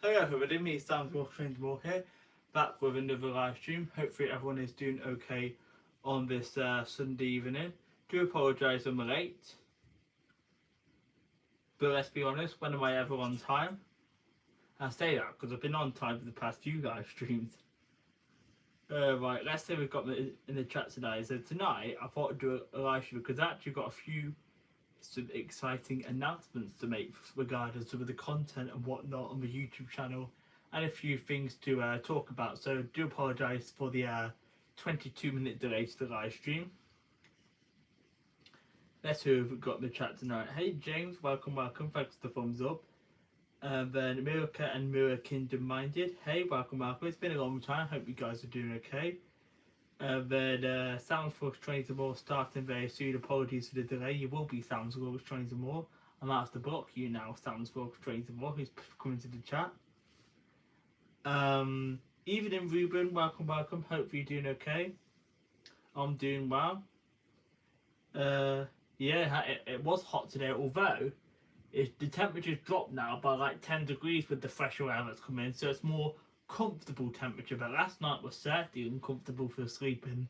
Hey everybody, me Sam Warwickshire more here, back with another live stream. Hopefully everyone is doing okay on this Sunday evening. Do apologise I'm late, but let's be honest, when am I ever on time? I say that because I've been on time for the past few live streams. Right, let's say we've got in the chat tonight. So tonight I thought I'd do a live stream because I actually got some exciting announcements to make regarding some of the content and whatnot on the YouTube channel, and a few things to talk about. So do apologise for the 22-minute delay to the live stream. Let's see who we've got in the chat tonight. Hey James, welcome, thanks for the thumbs up. Then Mirka and Mirror Kingdom Minded, hey, welcome. It's been a long time, hope you guys are doing okay. Then Sounds for Trains and More starting very soon. Apologies for the delay. You will be Sounds for Trains and More. I might have to block you now, Sounds for Trains and More, who's coming to the chat. Evening Ruben, welcome. Hopefully you're doing okay. I'm doing well. Yeah, it was hot today, although the temperature's dropped now by like 10 degrees with the fresher air that's come in, so it's more comfortable temperature. But last night was certainly uncomfortable for sleeping.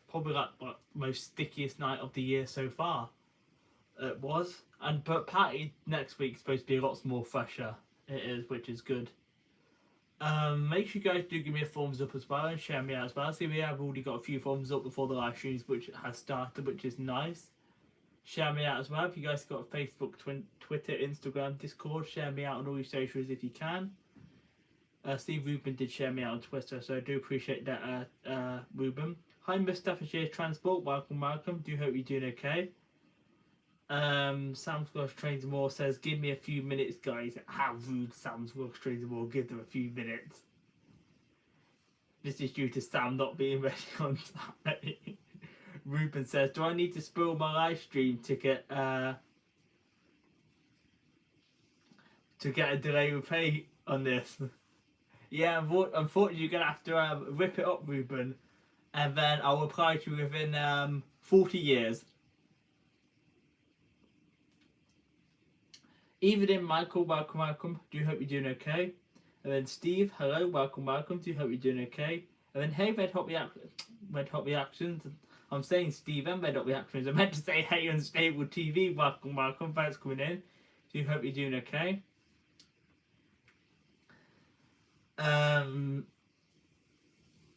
Probably like the most stickiest night of the year so far. It was. But party next week's supposed to be a lot more fresher. It is, which is good. Make sure you guys do give me a thumbs up as well and share me out as well. See, we have already got a few thumbs up before the live streams, which has started, which is nice. Share me out as well. If you guys got Facebook, Twitter, Instagram, Discord, share me out on all your socials if you can. Steve Ruben did share me out on Twitter, so I do appreciate that, Ruben. Hi, Mustafa Transport. Welcome. Do hope you're doing okay. Sam Squash Trains More says, give me a few minutes, guys. How rude, Sam Squash Trains More. Give them a few minutes. This is due to Sam not being ready on time. Ruben says, do I need to spoil my live stream to get a delay repay on this? Yeah, unfortunately you're going to have to rip it up, Ruben, and then I'll reply to you within 40 years. Evening Michael, welcome. Do hope you're doing okay. And then Steve, hello, welcome. Do hope you're doing okay. And then hey, Red Hot Reactions. I'm saying Steve and Red Hot Reactions. I meant to say hey, Unstable TV. Welcome. Thanks for coming in. Do hope you're doing okay.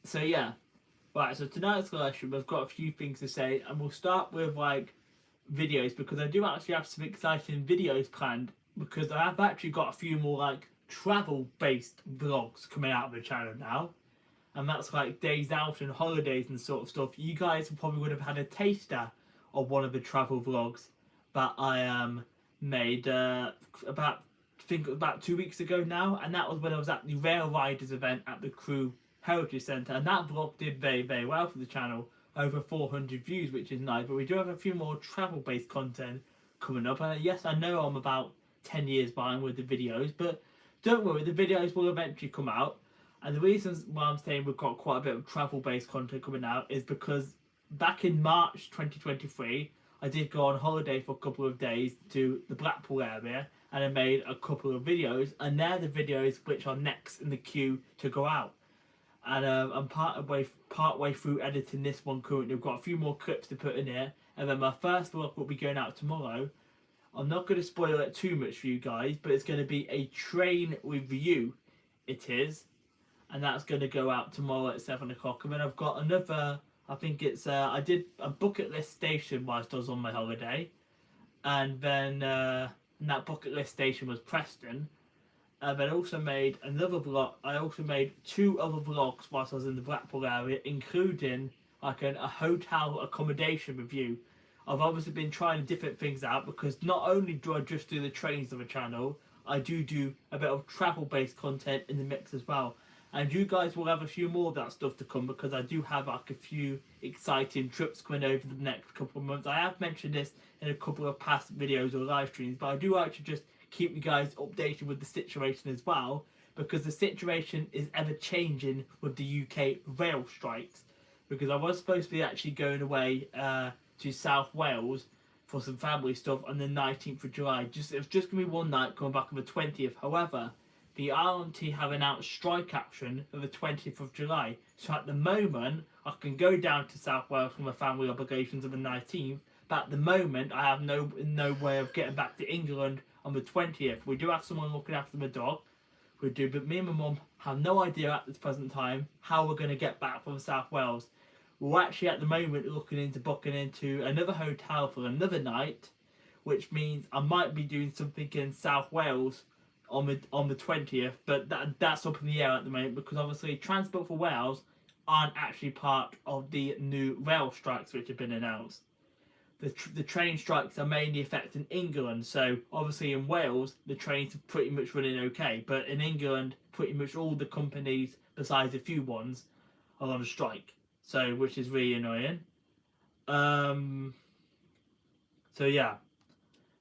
So yeah, right. So tonight's collection, we've got a few things to say, and we'll start with like videos, because I do actually have some exciting videos planned. Because I have actually got a few more like travel-based vlogs coming out of the channel now. And that's like days out and holidays and sort of stuff. You guys probably would have had a taster of one of the travel vlogs that I made about 2 weeks ago now, and that was when I was at the Rail Riders event at the Crew Heritage Centre, and that vlog did very, very well for the channel, over 400 views, which is nice. But we do have a few more travel-based content coming up, and yes, I know I'm about 10 years behind with the videos, but don't worry, the videos will eventually come out. And the reasons why I'm saying we've got quite a bit of travel-based content coming out is because back in March 2023, I did go on holiday for a couple of days to the Blackpool area, and I made a couple of videos, and they're the videos which are next in the queue to go out. And I'm part way through editing this one currently. I've got a few more clips to put in here, and then my first vlog will be going out tomorrow. I'm not going to spoil it too much for you guys, but it's going to be a train review. It is. And that's going to go out tomorrow at 7 o'clock. And then I've got another, I think it's, I did a bucket list station whilst I was on my holiday. And then that bucket list station was Preston. And then I also made another vlog. I also made 2 other vlogs whilst I was in the Blackpool area, including like a hotel accommodation review. I've obviously been trying different things out, because not only do I just do the trains of the channel, I do a bit of travel-based content in the mix as well. And you guys will have a few more of that stuff to come, because I do have like a few exciting trips coming over the next couple of months. I have mentioned this in a couple of past videos or live streams, but I do like to just keep you guys updated with the situation as well, because the situation is ever changing with the UK rail strikes. Because I was supposed to be actually going away to South Wales for some family stuff on the 19th of July. It was just going to be one night, coming back on the 20th. However, the RMT have announced strike action for the 20th of July. So at the moment, I can go down to South Wales for my family obligations on the 19th, but at the moment, I have no way of getting back to England on the 20th. We do have someone looking after my dog, we do, but me and my mum have no idea at this present time how we're going to get back from South Wales. We're actually at the moment looking into booking into another hotel for another night, which means I might be doing something in South Wales on the 20th, but that's up in the air at the moment because obviously Transport for Wales aren't actually part of the new rail strikes which have been announced. The train strikes are mainly affecting England, so obviously in Wales the trains are pretty much running okay, but in England pretty much all the companies besides a few ones are on a strike, so which is really annoying. So yeah,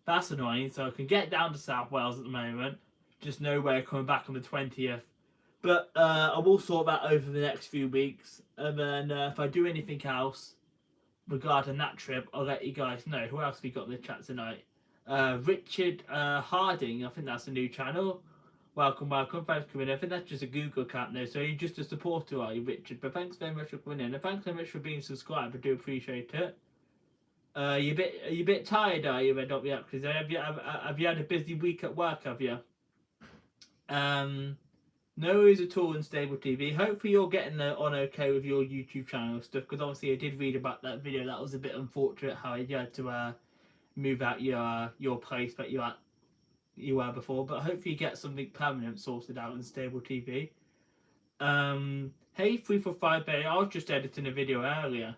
that's annoying. So I can get down to South Wales at the moment, just no way of coming back on the 20th. But I will sort that over the next few weeks, and then if I do anything else regarding that trip, I'll let you guys know. Who else we got in the chat tonight? Richard Harding, I think that's a new channel. Welcome, thanks for coming in. I think that's just a Google account now, so you're just a supporter, are you, Richard? But thanks very much for coming in, and thanks very much for being subscribed. I do appreciate it. Are you a bit tired, are you, Red Dot Reactors? Have you had a busy week at work, have you? No worries at all, Unstable TV. Hopefully you're getting on okay with your YouTube channel stuff, because obviously I did read about that video. That was a bit unfortunate how you had to move out your place that you were before, but hopefully you get something permanent sorted out in Stable TV. Hey 345 Bay, I was just editing a video earlier,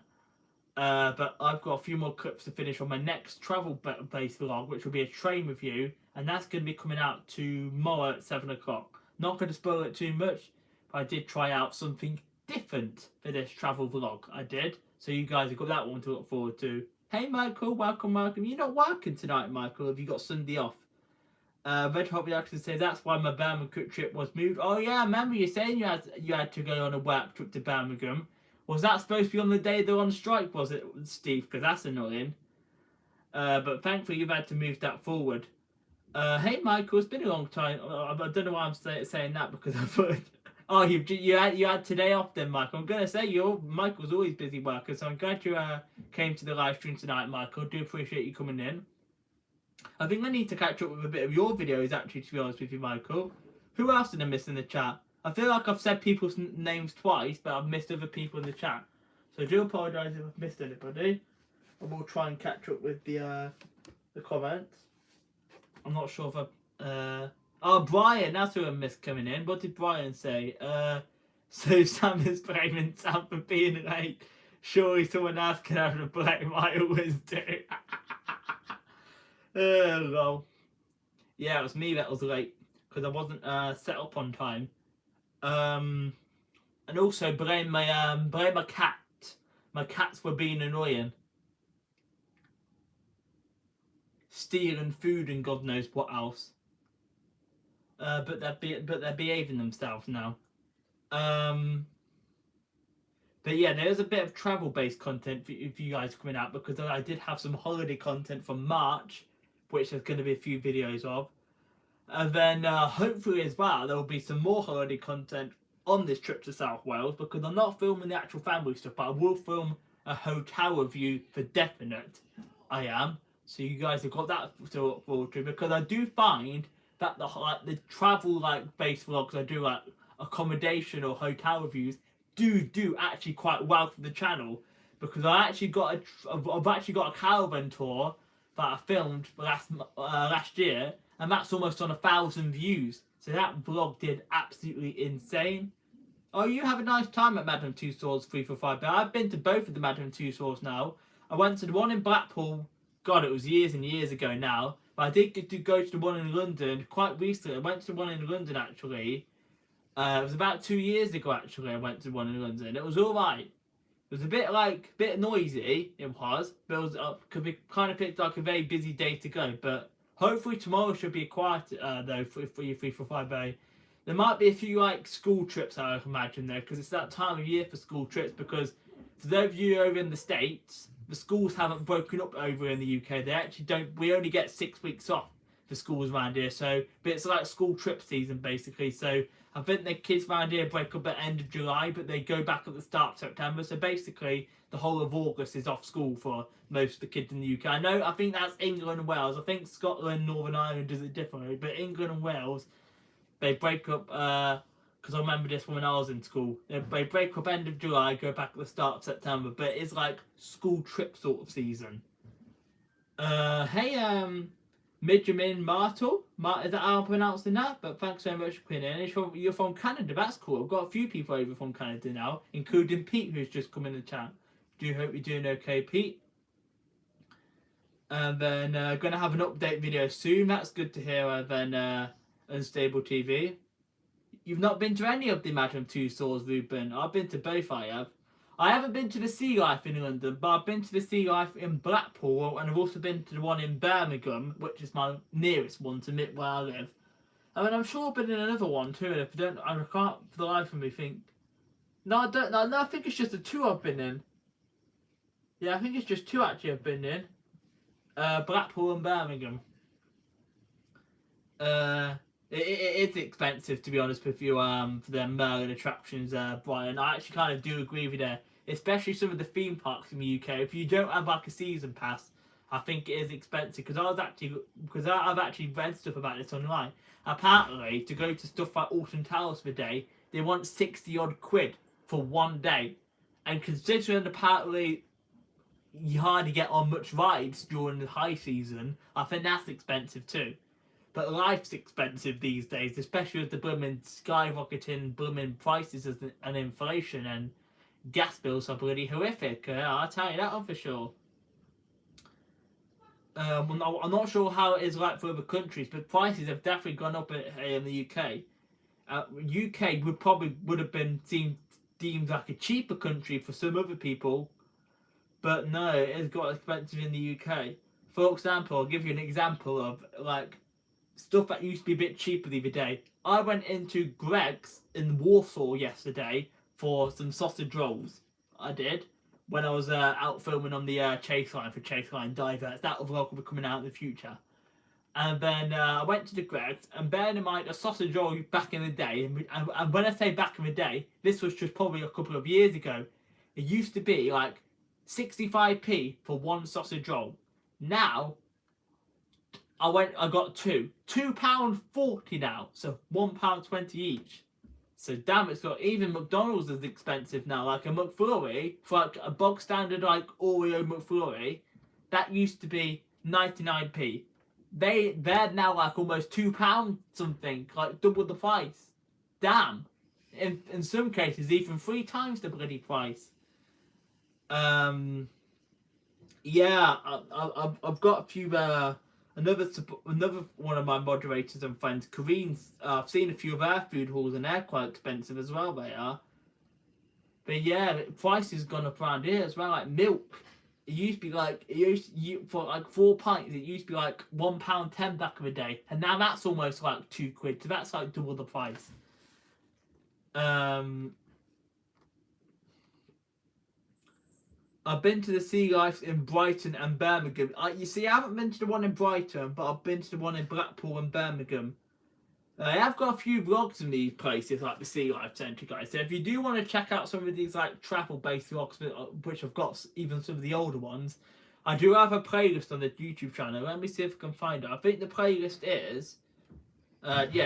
but I've got a few more clips to finish on my next travel-based vlog, which will be a train review, and that's going to be coming out tomorrow at 7 o'clock. Not going to spoil it too much, but I did try out something different for this travel vlog. I did, so you guys have got that one to look forward to. Hey Michael, welcome. You're not working tonight, Michael. Have you got Sunday off? Red Hot Reaction says that's why my Birmingham trip was moved. Oh yeah, I remember you saying you had to go on a work trip to Birmingham. Was that supposed to be on the day they're on strike? Was it, Steve? Because that's annoying. But thankfully you've had to move that forward. Hey Michael, it's been a long time. I don't know why I'm saying that, because I thought, oh, you had today off then, Michael. I'm gonna say Michael's always busy working, so I'm glad you came to the live stream tonight, Michael. Do appreciate you coming in. I think I need to catch up with a bit of your videos actually, to be honest with you, Michael. Who else did I miss in the chat? I feel like I've said people's names twice, but I've missed other people in the chat. So I do apologise if I've missed anybody. I will try and catch up with the comments. I'm not sure if oh, Brian, that's who I missed coming in. What did Brian say? So Sam is blaming Sam for being late. Surely someone else can have the blame. I always do. Well, yeah, it was me that was late because I wasn't set up on time. And also blame my cat. My cats were being annoying, stealing food and God knows what else. But they're behaving themselves now. But yeah, there's a bit of travel-based content for you guys coming out, because I did have some holiday content from March, which there's going to be a few videos of. And then hopefully as well, there will be some more holiday content on this trip to South Wales, because I'm not filming the actual family stuff, but I will film a hotel review for definite. I am. So you guys have got that to look forward to, because I do find that the travel based vlogs I do, like accommodation or hotel reviews, do actually quite well for the channel, because I've actually got a caravan tour that I filmed last year, and that's almost on 1,000 views. So that vlog did absolutely insane. Oh, you have a nice time at Madame Tussauds 345. But I've been to both of the Madame Tussauds now. I went to the one in Blackpool. God, it was years and years ago now. But I did get to go to the one in London quite recently. I went to the one in London actually. It was about 2 years ago actually. I went to the one in London. It was all right. It was a bit noisy. It was, but it was could be kind of picked like a very busy day to go. But hopefully tomorrow should be quiet though for you 345A. There might be a few school trips I imagine there, because it's that time of year for school trips. Because for those of you over in the States, the schools haven't broken up over in the UK. They actually don't. We only get 6 weeks off the schools around here. So, but it's like school trip season basically. So I think the kids around here break up at the end of July, but they go back at the start of September. So basically, the whole of August is off school for most of the kids in the UK. I think that's England and Wales. I think Scotland, Northern Ireland does it differently, but England and Wales, they break up. Because I remember this when I was in school. They break up end of July, go back at the start of September, but it's like school trip sort of season. Hey, Midjamin Martel. Is that how I'm pronouncing that? But thanks so much for coming in. You're from Canada, that's cool. I've got a few people over from Canada now, including Pete, who's just come in the chat. Do hope you're doing okay, Pete. And then going to have an update video soon. That's good to hear. Then Unstable TV. You've not been to any of the Madame Tussauds, Ruben. I've been to both, I have. I haven't been to the Sea Life in London, but I've been to the Sea Life in Blackpool, and I've also been to the one in Birmingham, which is my nearest one to where I live. I mean, I'm sure I've been in another one too, and if I can't for the life of me think. No, I don't. No, I think it's just the two I've been in. Yeah, I think it's just two actually I've been in. Blackpool and Birmingham. It's expensive, to be honest with you, for the Merlin attractions, Brian. I actually kind of do agree with you there. Especially some of the theme parks in the UK. If you don't have like a season pass, I think it is expensive. Because I've actually read stuff about this online. Apparently, to go to stuff like Alton Towers for a day, they want 60 odd quid for one day. And considering apparently you hardly get on much rides during the high season, I think that's expensive too. But life's expensive these days, especially with the blooming skyrocketing blooming prices and inflation, and gas bills are bloody horrific. I'll tell you that one for sure. I'm not sure how it is like for other countries, but prices have definitely gone up in the UK. UK would have been deemed like a cheaper country for some other people, but no, it's got expensive in the UK. For example, I'll give you an example of like stuff that used to be a bit cheaper the other day. I went into Greg's in Warsaw yesterday for some sausage rolls. I did. When I was out filming on the Chase Line for Chase Line Divers. That vlog will be coming out in the future. And then I went to the Greg's, and bearing in mind a sausage roll back in the day, and when I say back in the day, this was just probably a couple of years ago, it used to be like 65p for one sausage roll. Now, I got two. £2.40 now, so £1.20 each. So damn, it's got even McDonald's is expensive now. Like a McFlurry, for like a bog standard like Oreo McFlurry, that used to be 99p. They're now like almost £2 something, like double the price. Damn. In some cases, even 3 times the bloody price. Yeah, I've got a few. Another one of my moderators and friends, Kareen's. I've seen a few of our food halls, and they're quite expensive as well. They are. But yeah, prices gone up around here as well. Like milk, it used to be like for like 4 pints. It used to be like £1.10 back in the day, and now that's almost like £2. So that's like double the price. I've been to the Sea Life in Brighton and Birmingham. You see, I haven't been to the one in Brighton, but I've been to the one in Blackpool and Birmingham. I have got a few vlogs in these places, like the Sea Life Centre, guys. So if you do want to check out some of these like travel-based vlogs, which I've got even some of the older ones, I do have a playlist on the YouTube channel. Let me see if I can find it. I think the playlist is,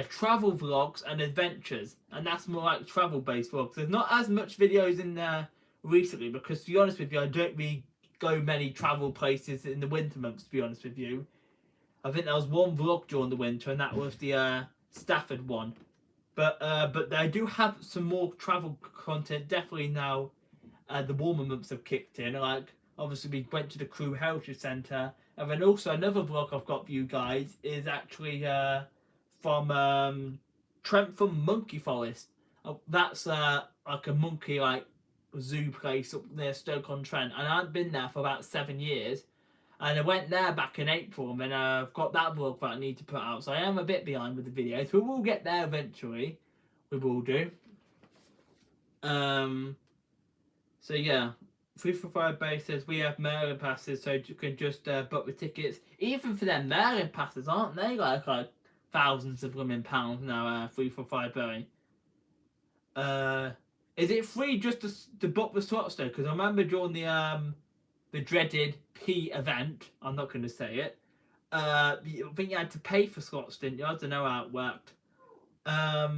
travel vlogs and adventures, and that's more like travel-based vlogs. There's not as much videos in there recently, because to be honest with you, I don't really go many travel places in the winter months, to be honest with you. I think there was one vlog during the winter, and that was the Stafford one. But I do have some more travel content definitely now. The warmer months have kicked in. Like obviously we went to the Crewe Heritage Centre, and then also another vlog I've got for you guys is actually from Trentham Monkey Forest. That's like a monkey like zoo place up near Stoke-on-Trent, and I've been there for about 7 years, and I went there back in April, and I've got that vlog that I need to put out, so I am a bit behind with the videos. We will get there eventually. We will do. So yeah, 345 base says we have mailing passes, so you can just book the tickets. Even for their mailing passes, aren't they like thousands of blooming pounds now? 345 Berry. Is it free just to book the slots though? Because I remember during the dreaded P event, I'm not going to say it. I think you had to pay for slots, didn't you? I don't know how it worked.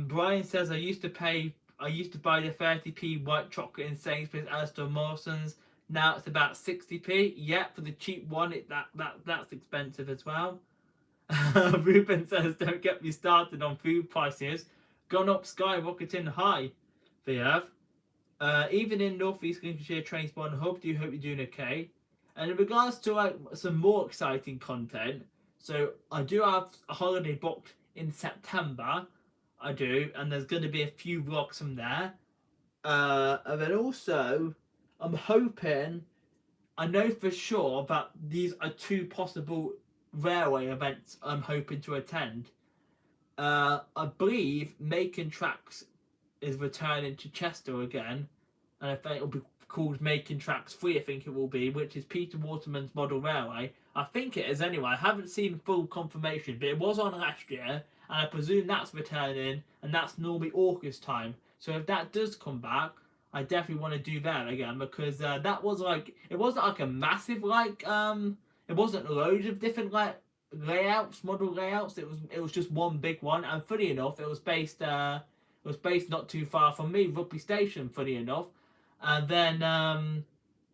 Brian says I used to buy the 30p white chocolate in Sainsbury's, Asda, Morrison's. Now it's about 60p. Yeah, for the cheap one, that's expensive as well. Ruben says don't get me started on food prices. Gone up skyrocketing high. They have. Even in North East Lincolnshire Transport Hub, do you hope you're doing okay? And in regards to like some more exciting content, so I do have a holiday booked in September. I do, and there's going to be a few vlogs from there. And then also, I'm hoping, I know for sure that these are two possible railway events I'm hoping to attend. I believe Making Tracks is returning to Chester again, and I think it'll be called Making Tracks 3, I think it will be, which is Peter Waterman's model railway. I think it is anyway. I haven't seen full confirmation, but it was on last year, and I presume that's returning, and that's normally August time. So if that does come back, I definitely want to do that again, because that was like, it wasn't like a massive it wasn't loads of different like layouts, model layouts. It was just one big one, and funny enough, it was based not too far from me, Rugby Station, funny enough. And then,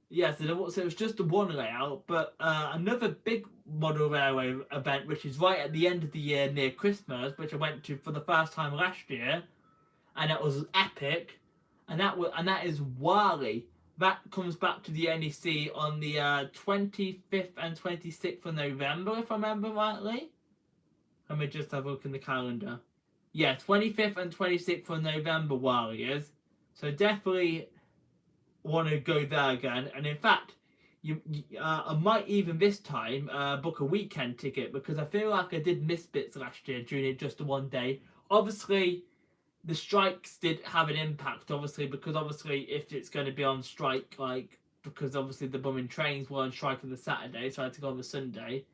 yeah, so it was just the one layout, but another big model railway event, which is right at the end of the year near Christmas, which I went to for the first time last year, and it was epic, and that is Wally. That comes back to the NEC on the 25th and 26th of November, if I remember rightly. Let me just have a look in the calendar. Yeah, 25th and 26th of November, Warriors. So definitely want to go there again. And in fact, I might even this time book a weekend ticket, because I feel like I did miss bits last year during it just the one day. Obviously, the strikes did have an impact, obviously, because obviously if it's going to be on strike, like, because obviously the bumming trains were on strike on the Saturday, so I had to go on the Sunday.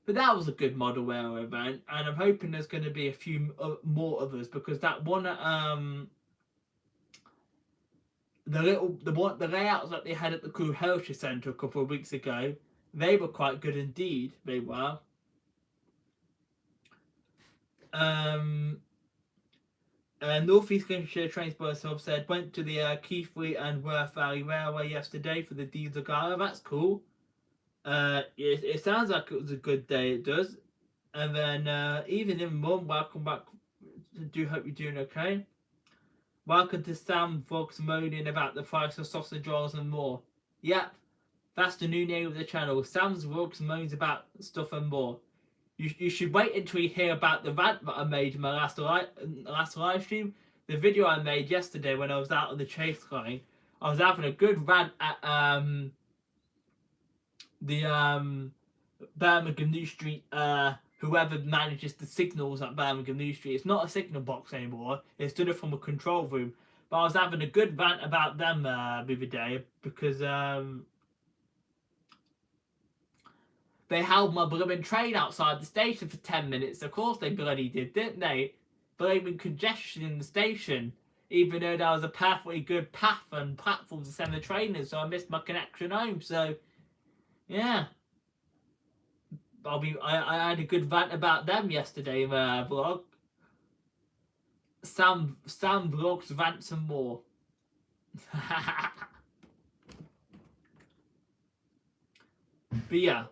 But that was a good model railway event, and I'm hoping there's going to be a few more others, because that one at the layouts that they had at the Crew Heritage Centre a couple of weeks ago, they were quite good indeed. They were. North East Lincolnshire Transport Hub said went to the Keighley and Worth Valley Railway yesterday for the diesel gala. That's cool. It sounds like it was a good day. It does. And then even in Mum, welcome back. Do hope you're doing okay. Welcome to Sam Vlogs moaning about the price of sausage rolls and more. Yep, that's the new name of the channel. Sam's Vlogs moans about stuff and more. You should wait until you hear about the rant that I made in my last live stream. The video I made yesterday when I was out on the chase line. I was having a good rant at the Birmingham New Street, whoever manages the signals at Birmingham New Street. It's not a signal box anymore. It's done it from a control room. But I was having a good rant about them the other day, because they held my blooming train outside the station for 10 minutes. Of course they bloody did, didn't they? Blaming congestion in the station, even though there was a perfectly good path and platform to send the train in, so I missed my connection home. So, yeah. I had a good rant about them yesterday in the vlog. Sam vlogs rants and more. But yeah.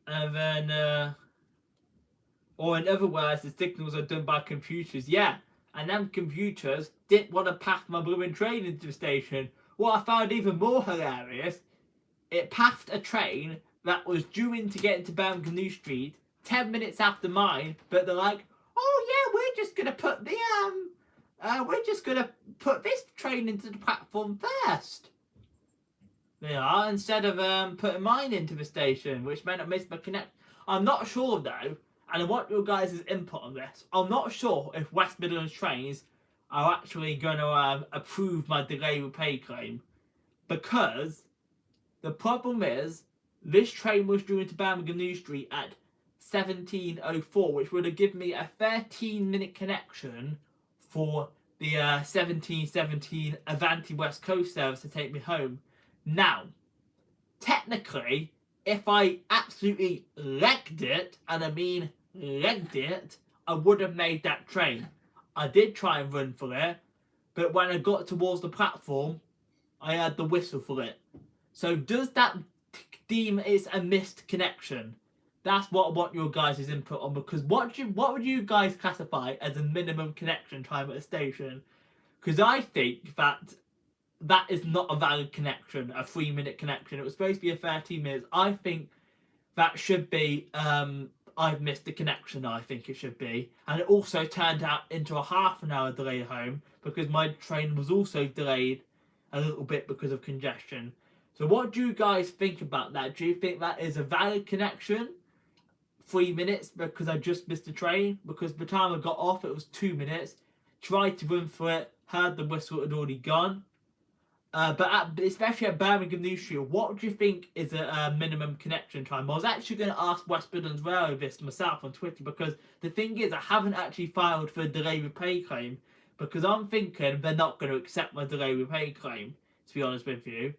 And then, or in other words, the signals are done by computers. Yeah, and them computers didn't want to path my blooming train into the station. What I found even more hilarious, it pathed a train that was due in to get into Birmingham New Street 10 minutes after mine, but they're like, oh yeah, we're just gonna put this train into the platform first. They are, instead of putting mine into the station, which meant I missed my connect. I'm not sure though, and I want your guys' input on this. I'm not sure if West Midlands Trains are actually going to approve my delay repay claim, because The problem is, this train was due into Birmingham New Street at 17:04, which would have given me a 13-minute connection for the 17:17 Avanti West Coast service to take me home. Now, technically, if I absolutely legged it, and I mean legged it, I would have made that train. I did try and run for it, but when I got towards the platform, I had the whistle for it. So does that deem it's a missed connection? That's what I want your guys' input on, because what would you guys classify as a minimum connection time at a station? Because I think that is not a valid connection, a 3-minute connection. It was supposed to be a 13 minutes. I think that should be, I've missed the connection, I think it should be. And it also turned out into a half an hour delay home, because my train was also delayed a little bit because of congestion. So what do you guys think about that? Do you think that is a valid connection? 3 minutes because I just missed the train? Because by the time I got off, it was 2 minutes. Tried to run for it, heard the whistle had already gone. But especially at Birmingham New Street, what do you think is a minimum connection time? I was actually going to ask West Midlands Railway this myself on Twitter, because the thing is, I haven't actually filed for a delay with pay claim, because I'm thinking they're not going to accept my delay with pay claim, to be honest with you.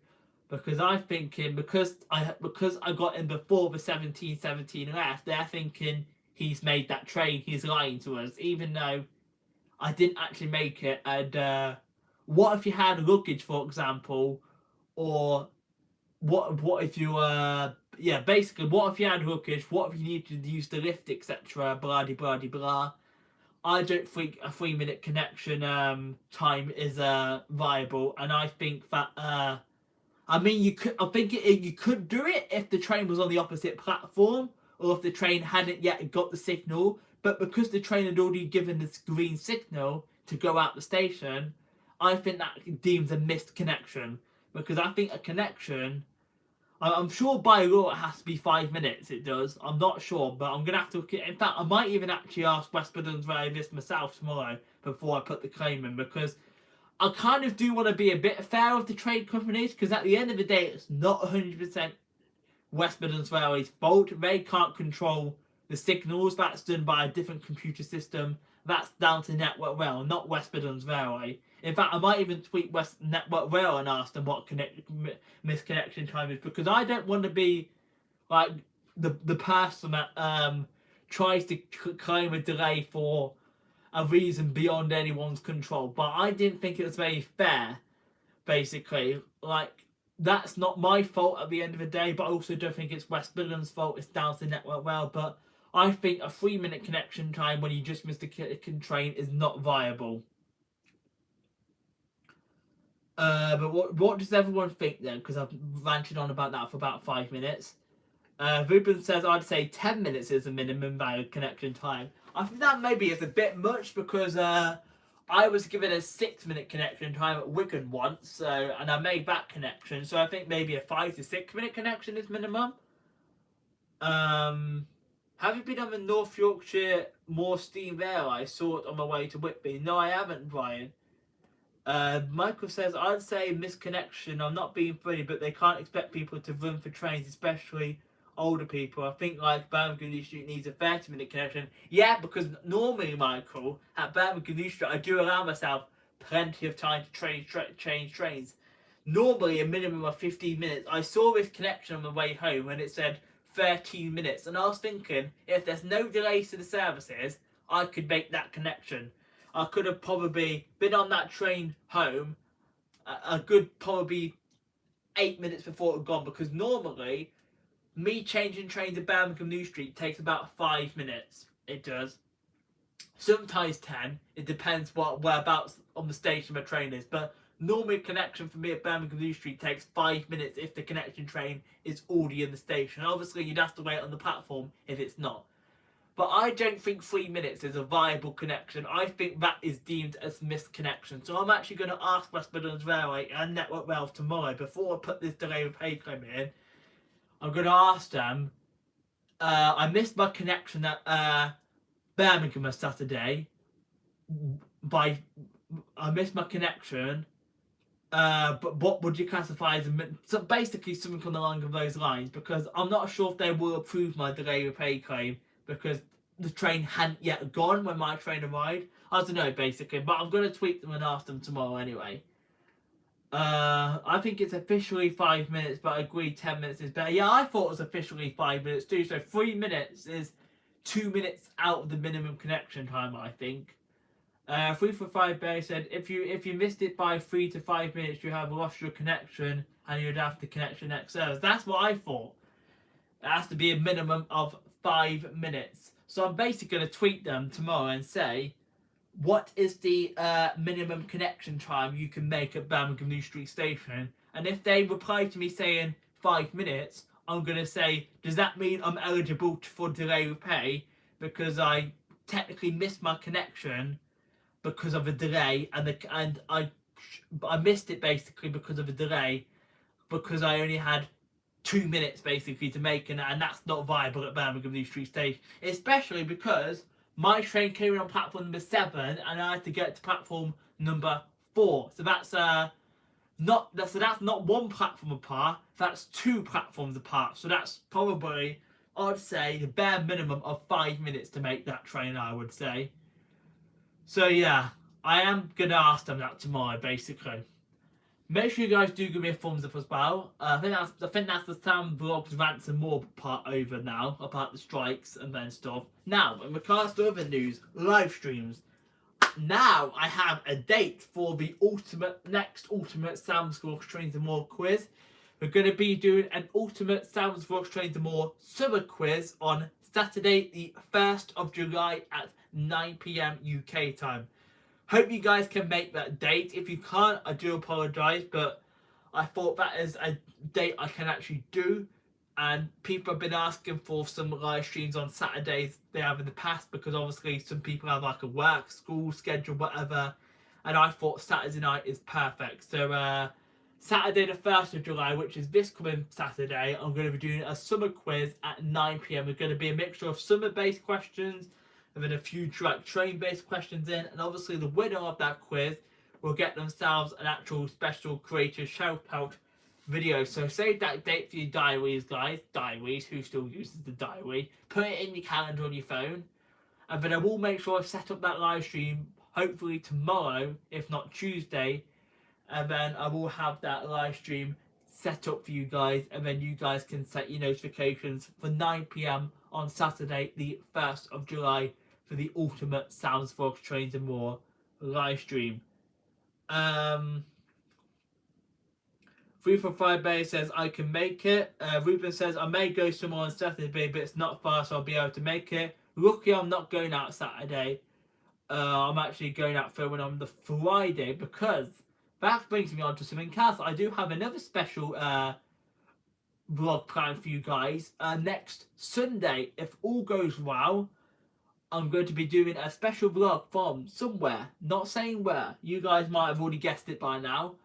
Because I'm thinking, because I got in before the 17:17 left, they're thinking he's made that train, he's lying to us, even though I didn't actually make it. And what if you had luggage, for example, or what if you basically, what if you had luggage, what if you needed to use the lift, etc., blah de blah de blah. I don't think a 3-minute connection time is viable, and I think that I mean, you could. I think you could do it if the train was on the opposite platform, or if the train hadn't yet got the signal. But because the train had already given this green signal to go out the station, I think that deems a missed connection. Because I think a connection, I'm sure by law it has to be 5 minutes. It does. I'm not sure, but I'm gonna have to. In fact, I might even actually ask West Midlands Railway this myself tomorrow before I put the claim in, because I kind of do want to be a bit fair with the trade companies, because at the end of the day, it's not 100% West Midlands Railway's fault. They can't control the signals. That's done by a different computer system. That's down to Network Rail, not West Midlands Railway. In fact, I might even tweet Network Rail and ask them what misconnection time is, because I don't want to be like the person that tries to claim a delay for a reason beyond anyone's control. But I didn't think it was very fair, basically. Like, that's not my fault at the end of the day, but I also don't think it's West Midlands' fault. It's down to Network Rail. But I think a 3-minute connection time when you just missed a train is not viable. But what does everyone think then? Because I've ranted on about that for about 5 minutes. Ruben says, I'd say 10 minutes is the minimum valid connection time. I think that maybe is a bit much, because I was given a 6-minute connection time at Wigan once, and I made that connection. So I think maybe a 5 to 6 minute connection is minimum. Have you been on the North Yorkshire Moor Steam Rail? I saw it on my way to Whitby. No, I haven't, Brian. Michael says, I'd say misconnection. I'm not being funny, but they can't expect people to run for trains, especially older people. I think like Birmingham New Street needs a 30-minute connection. Yeah, because normally, Michael, at Birmingham New Street, I do allow myself plenty of time to change trains. Normally, a minimum of 15 minutes. I saw this connection on the way home and it said 13 minutes. And I was thinking, if there's no delays to the services, I could make that connection. I could have probably been on that train home a good probably 8 minutes before it had gone, because normally me changing trains at Birmingham New Street takes about 5 minutes. It does. Sometimes 10. It depends whereabouts on the station my train is. But normally a connection for me at Birmingham New Street takes 5 minutes if the connection train is already in the station. Obviously, you'd have to wait on the platform if it's not. But I don't think 3 minutes is a viable connection. I think that is deemed as missed connection. So I'm actually going to ask West Midlands Railway and Network Rail tomorrow, before I put this delay with pay claim in. I'm going to ask them, I missed my connection at Birmingham on Saturday. I missed my connection But what would you classify as so basically something on the line of those lines, because I'm not sure if they will approve my delay of pay claim because the train hadn't yet gone when my train arrived. I don't know basically, but I'm gonna tweet them and ask them tomorrow anyway. I think it's officially 5 minutes, but I agree 10 minutes is better. Yeah, I thought it was officially 5 minutes too. So 3 minutes is 2 minutes out of the minimum connection time, I think. 3 for 5 Barry said if you missed it by 3 to 5 minutes, you have lost your connection and you'd have to connect your next service. That's what I thought. It has to be a minimum of 5 minutes. So I'm basically going to tweet them tomorrow and say, what is the minimum connection time you can make at Birmingham New Street Station? And if they reply to me saying 5 minutes, I'm going to say, does that mean I'm eligible for delay with pay because I technically missed my connection because of a delay, and I missed it basically because of a delay, because I only had 2 minutes basically to make it, and that's not viable at Birmingham New Street Station, especially because my train came in on platform number 7 and I had to get to platform number 4. So that's not one platform apart, that's 2 platforms apart. So that's probably, I'd say, the bare minimum of 5 minutes to make that train, I would say. So yeah, I am going to ask them that tomorrow, basically. Make sure you guys do give me a thumbs up as well. I think that's the Sam Vlogs Rants and More part over now, about the strikes and then stuff. Now, in regards to other news, live streams. Now I have a date for the next ultimate Sam's Vlogs Trains and More quiz. We're going to be doing an ultimate Sam's Vlogs Trains and More summer quiz on Saturday, the 1st of July at 9 PM UK time. Hope you guys can make that date. If you can't, I do apologise, but I thought that is a date I can actually do. And people have been asking for some live streams on Saturdays they have in the past, because obviously some people have like a work, school schedule, whatever. And I thought Saturday night is perfect. So Saturday the 1st of July, which is this coming Saturday, I'm going to be doing a summer quiz at 9 PM. It's going to be a mixture of summer-based questions and then a few train-based questions in. And obviously the winner of that quiz will get themselves an actual special creator shout-out video. So save that date for your diaries, guys. Diaries, who still uses the diary? Put it in your calendar on your phone. And then I will make sure I set up that live stream, hopefully tomorrow, if not Tuesday. And then I will have that live stream set up for you guys, and then you guys can set your notifications for 9 PM on Saturday the 1st of July for the ultimate Sam's Vlogs Trains and More live stream. 3 for 5 Bay says I can make it. Ruben says I may go somewhere on Saturday, but it's not far, so I'll be able to make it. Lucky I'm not going out Saturday. I'm actually going out filming on the Friday, because that brings me on to something else. I do have another special vlog planned for you guys. Next Sunday, if all goes well, I'm going to be doing a special vlog from somewhere. Not saying where. You guys might have already guessed it by now,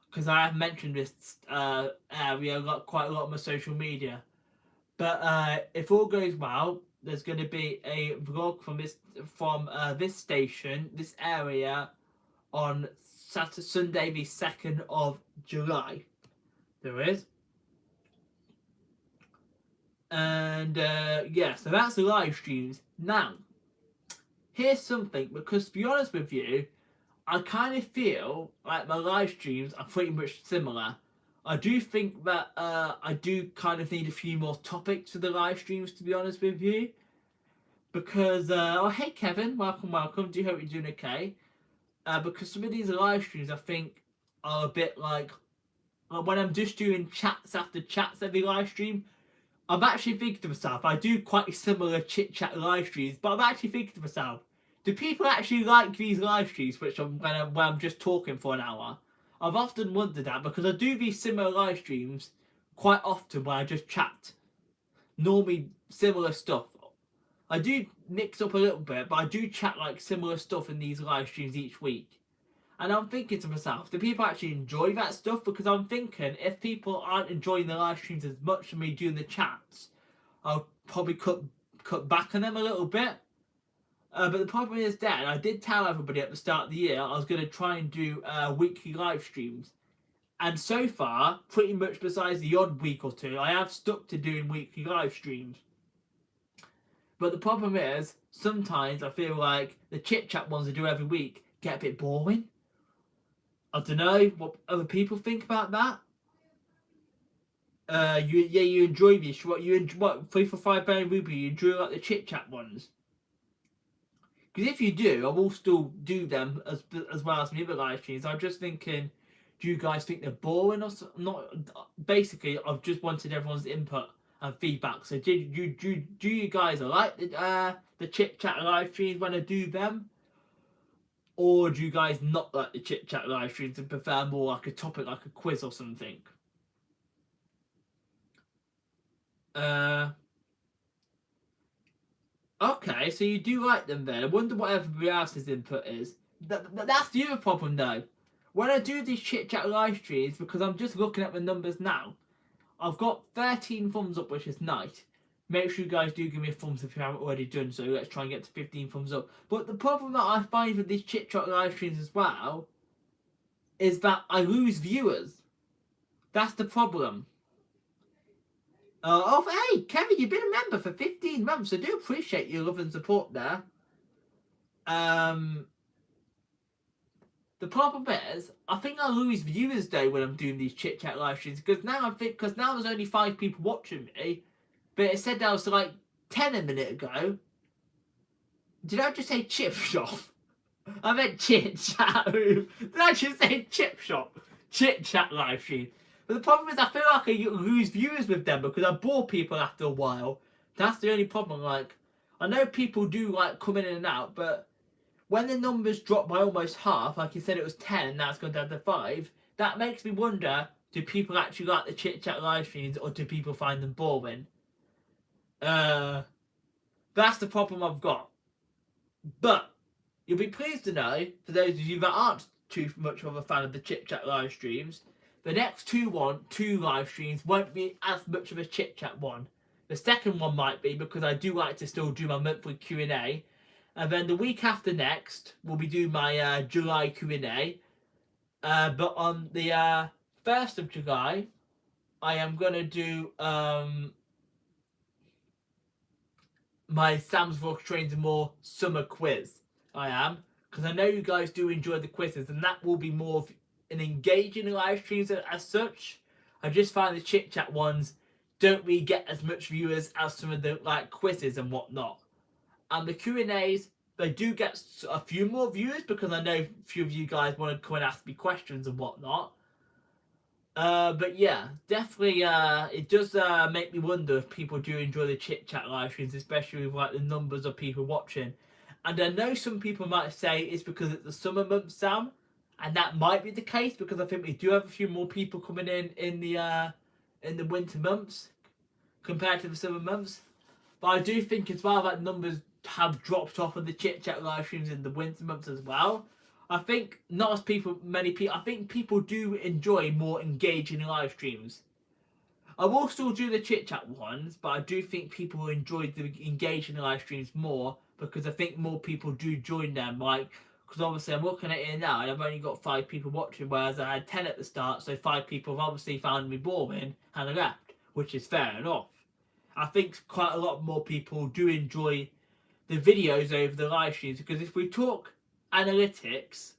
because I have mentioned this area quite a lot on my social media. But if all goes well, there's going to be a vlog from this station, this area, on Sunday the 2nd of July. There is. And yeah, so that's the live streams. Now, here's something, because to be honest with you, I kind of feel like my live streams are pretty much similar. I do think that I do kind of need a few more topics for the live streams, to be honest with you. Because, oh hey Kevin, welcome, do hope you're doing okay. Because some of these live streams I think are a bit like when I'm just doing chats after chats every live stream, I'm actually thinking to myself, I do quite similar chit chat live streams, but I'm actually thinking to myself, do people actually like these live streams where I'm just talking for an hour? I've often wondered that, because I do these similar live streams quite often where I just chat. Normally similar stuff. I do mix up a little bit, but I do chat like similar stuff in these live streams each week. And I'm thinking to myself, do people actually enjoy that stuff? Because I'm thinking, if people aren't enjoying the live streams as much as me doing the chats, I'll probably cut back on them a little bit. But the problem is that I did tell everybody at the start of the year I was going to try and do weekly live streams. And so far, pretty much besides the odd week or two, I have stuck to doing weekly live streams. But the problem is, sometimes I feel like the chit chat ones I do every week get a bit boring. I don't know what other people think about that. You enjoy this. What 3 for £5 Ruby? You enjoy like the chit chat ones. Because if you do, I will still do them as well as my other live streams. I'm just thinking, do you guys think they're boring or not? Basically, I've just wanted everyone's input and feedback. So do you guys like the chit chat live streams when I do them, or do you guys not like the chit chat live streams and prefer more like a topic, like a quiz or something? Okay, so you do like them then. I wonder what everybody else's input is. That's the other problem though. When I do these chit chat live streams, because I'm just looking at the numbers now, I've got 13 thumbs up, which is nice. Make sure you guys do give me a thumbs if you haven't already done so. Let's try and get to 15 thumbs up. But the problem that I find with these chit chat live streams as well is that I lose viewers. That's the problem. Hey, Kevin, you've been a member for 15 months. I do appreciate your love and support there. The problem is, I think I lose viewers though when I'm doing these chit chat live streams because now there's only 5 people watching me, but it said there was like 10 a minute ago. Did I just say chip shop? I meant chit chat room. Did I just say chip shop? Chit chat live stream. But the problem is, I feel like I lose viewers with them because I bore people after a while. That's the only problem. Like, I know people do like come in and out, but when the numbers drop by almost half, like you said it was 10 and now it's gone down to 5, that makes me wonder, do people actually like the chit chat live streams or do people find them boring? That's the problem I've got. But you'll be pleased to know, for those of you that aren't too much of a fan of the chit chat live streams, the next two live streams won't be as much of a chit chat one. The second one might be because I do like to still do my monthly Q&A. And then the week after next, we'll be doing my July Q&A. But on the 1st of July, I am going to do my Sam's Vlog Trains and More summer quiz. I am. Because I know you guys do enjoy the quizzes. And that will be more of an engaging live streams as such. I just find the chit chat ones don't really get as much viewers as some of the like quizzes and whatnot. And the Q&As, they do get a few more viewers because I know a few of you guys want to come and ask me questions and whatnot. But yeah, definitely it does make me wonder if people do enjoy the chit chat live streams, especially with like the numbers of people watching. And I know some people might say it's because it's the summer months, Sam, and that might be the case because I think we do have a few more people coming in the winter months compared to the summer months. But I do think as well that numbers have dropped off of the chit chat live streams in the winter months as well. I think not as many people. I think people do enjoy more engaging live streams. I will still do the chit chat ones, but I do think people enjoy the engaging live streams more because I think more people do join them. Like, because obviously I'm looking at it now and I've only got 5 people watching, whereas I had 10 at the start, so 5 people have obviously found me boring and left, which is fair enough. I think quite a lot more people do enjoy the videos over the live streams because if we talk analytics,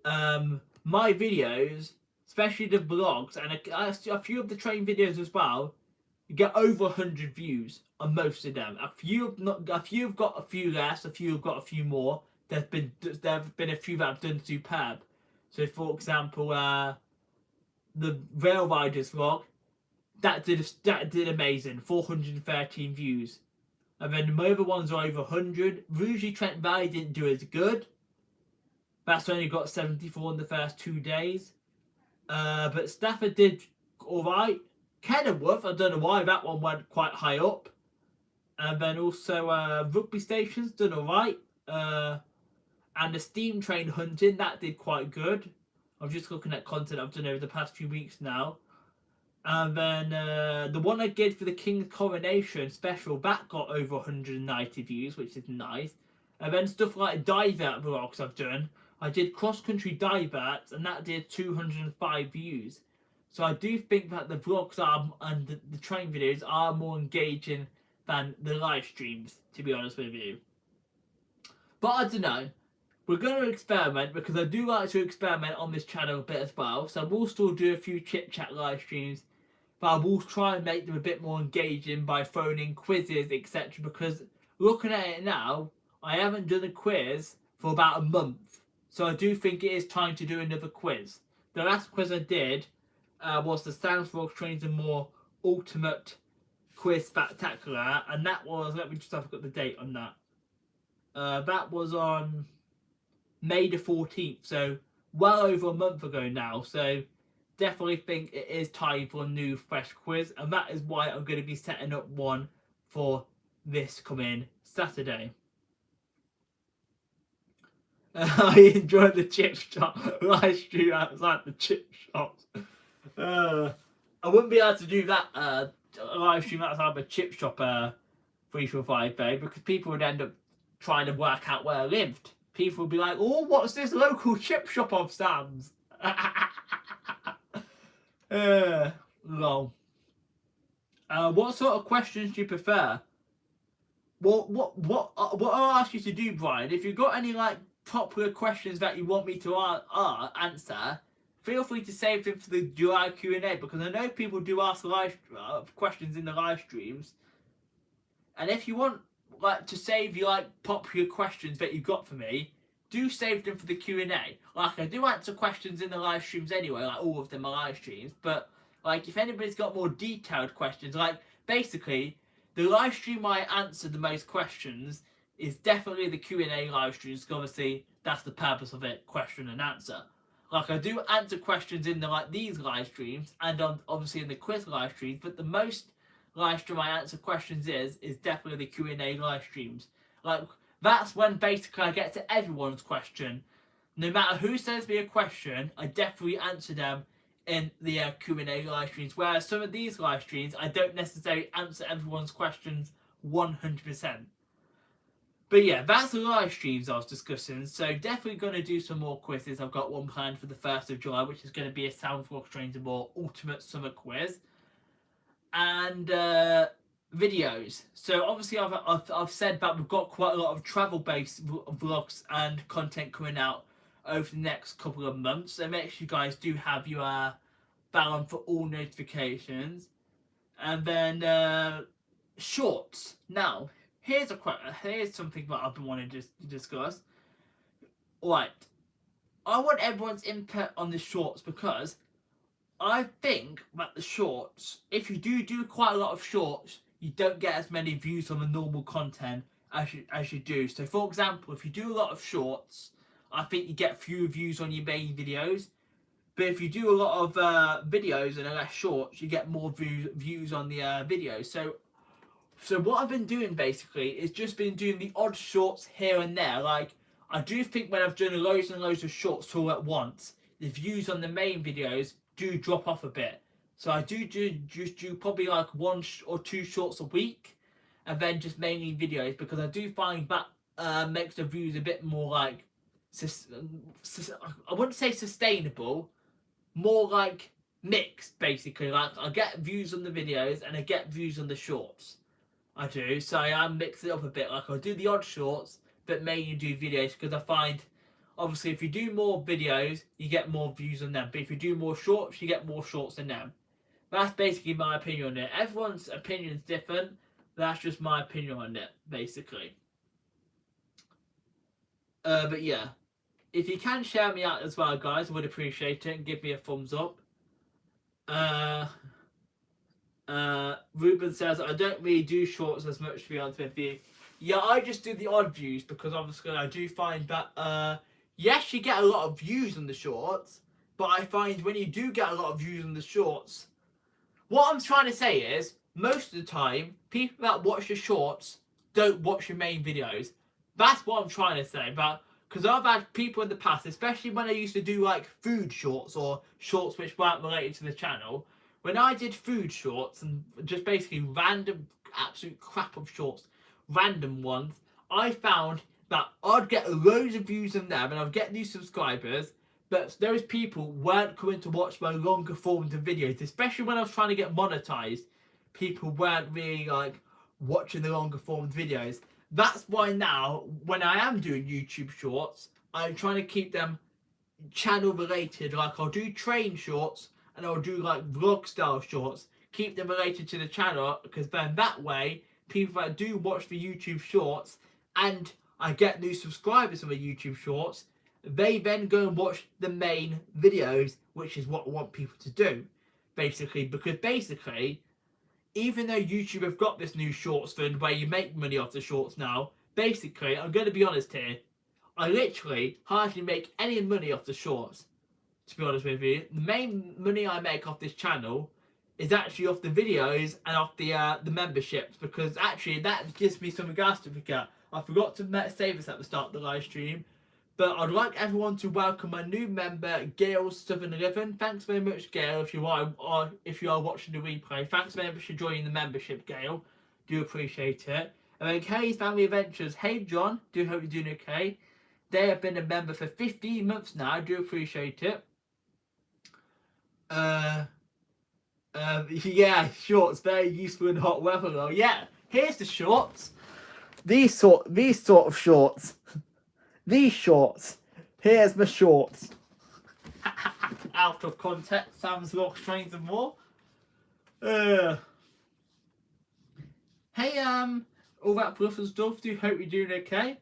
my videos, especially the vlogs and a few of the train videos as well, you get over 100 views on most of them. A few have got a few less, a few have got a few more. There have been a few that have done superb. So for example, the Rail Riders vlog, that did amazing, 413 views. And then the other ones are over 100. Rugy Trent Valley didn't do as good. That's only got 74 in the first 2 days. But Stafford did alright. Kenilworth, I don't know why that one went quite high up. And then also Rugby Station's done alright. And the Steam Train Hunting, that did quite good. I'm just looking at content I've done over the past few weeks now. And then the one I did for the King's Coronation special, that got over 190 views, which is nice. And then stuff like dive out vlogs I've done. I did cross-country diverts, and that did 205 views. So I do think that the vlogs are and the training videos are more engaging than the live streams, to be honest with you. But I don't know. We're going to experiment, because I do like to experiment on this channel a bit as well. So we'll still do a few chit chat live streams, but I will try and make them a bit more engaging by throwing in quizzes, etc. Because looking at it now, I haven't done a quiz for about a month. So I do think it is time to do another quiz. The last quiz I did was the Sounds Vlog Trains and More Ultimate Quiz Spectacular. And that was, let me just have a look at the date on that. That was on May the 14th, so well over a month ago now. So definitely think it is time for a new fresh quiz, and that is why I'm going to be setting up one for this coming Saturday. I enjoyed the chip shop live stream outside the chip shops. I wouldn't be able to do that live stream outside the chip shop 345 day, because people would end up trying to work out where I lived. People would be like, oh, what's this local chip shop of Sam's? Lol. What sort of questions do you prefer? What I'll ask you to do, Brian, if you've got any like popular questions that you want me to answer, feel free to save them for the July Q&A, because I know people do ask live questions in the live streams. And if you want like to save your like popular questions that you've got for me, do save them for the Q&A. Like, I do answer questions in the live streams anyway, like all of them are live streams, but like if anybody's got more detailed questions, like basically the live stream I answer the most questions is definitely the Q&A live streams, because obviously that's the purpose of it, question and answer. Like, I do answer questions in the like these live streams and on obviously in the quiz live streams, but the most live stream I answer questions is definitely the Q&A live streams. Like, that's when basically I get to everyone's question. No matter who sends me a question, I definitely answer them in the Q&A live streams. Whereas some of these live streams, I don't necessarily answer everyone's questions 100%. But yeah, that's the live streams I was discussing. So definitely going to do some more quizzes. I've got one planned for the 1st of July, which is going to be a Sound Vlog Trains and More Ultimate Summer Quiz. And videos. So obviously I've said that we've got quite a lot of travel-based vlogs and content coming out over the next couple of months. So make sure you guys do have your bell on for all notifications. And then shorts. Now, here's something that I've been wanting to discuss. Right, I want everyone's input on the shorts, because I think that the shorts, if you do quite a lot of shorts, you don't get as many views on the normal content as you do. So for example, if you do a lot of shorts, I think you get fewer views on your main videos. But if you do a lot of videos and less shorts, you get more views on the videos. So what I've been doing basically is just been doing the odd shorts here and there. Like, I do think when I've done loads and loads of shorts all at once, the views on the main videos do drop off a bit. So I do probably like 1 or 2 shorts a week, and then just mainly videos, because I do find that makes the views a bit more like, I wouldn't say sustainable, more like mixed basically. Like, I get views on the videos and I get views on the shorts. I do, so I mix it up a bit. Like, I'll do the odd shorts, but mainly do videos, because I find obviously if you do more videos, you get more views on them. But if you do more shorts, you get more shorts than them. That's basically my opinion on it. Everyone's opinion is different. That's just my opinion on it, basically. But yeah, if you can share me out as well, guys, I would appreciate it, and give me a thumbs up. Ruben says, I don't really do shorts as much, to be honest with you. Yeah, I just do the odd views, because obviously I do find that, yes, you get a lot of views on the shorts, but I find when you do get a lot of views on the shorts, what I'm trying to say is, most of the time, people that watch the shorts don't watch your main videos. That's what I'm trying to say. But because I've had people in the past, especially when I used to do like food shorts or shorts which weren't related to the channel, when I did food shorts and just basically random absolute crap of shorts, random ones, I found that I'd get loads of views on them and I'd get new subscribers, but those people weren't coming to watch my longer forms of videos, especially when I was trying to get monetized. People weren't really like watching the longer form videos. That's why now, when I am doing YouTube shorts, I'm trying to keep them channel related. Like I'll do train shorts and I'll do like vlog style shorts, keep them related to the channel, because then that way people that do watch the YouTube shorts and I get new subscribers on the YouTube shorts, they then go and watch the main videos, which is what I want people to do, basically. Because basically, even though YouTube have got this new shorts fund where you make money off the shorts now, basically, I'm going to be honest here, I literally hardly make any money off the shorts, to be honest with you. The main money I make off this channel is actually off the videos and off the memberships, because actually that gives me some gas to forget. I forgot to say this at the start of the live stream, but I'd like everyone to welcome my new member, Gail Southern 11. Thanks very much, Gail, if you are watching the replay. Thanks very much for joining the membership, Gail. Do appreciate it. And then Kelly's Family Adventures. Hey, John. Do hope you're doing okay. They have been a member for 15 months now. I do appreciate it. Yeah, shorts, very useful in hot weather though. Yeah, here's the shorts. These sort of shorts. These shorts. Here's my shorts. Out of context, Sam's Locks, Trains and More. Hey, all that fluff and stuff. Do hope you're doing okay.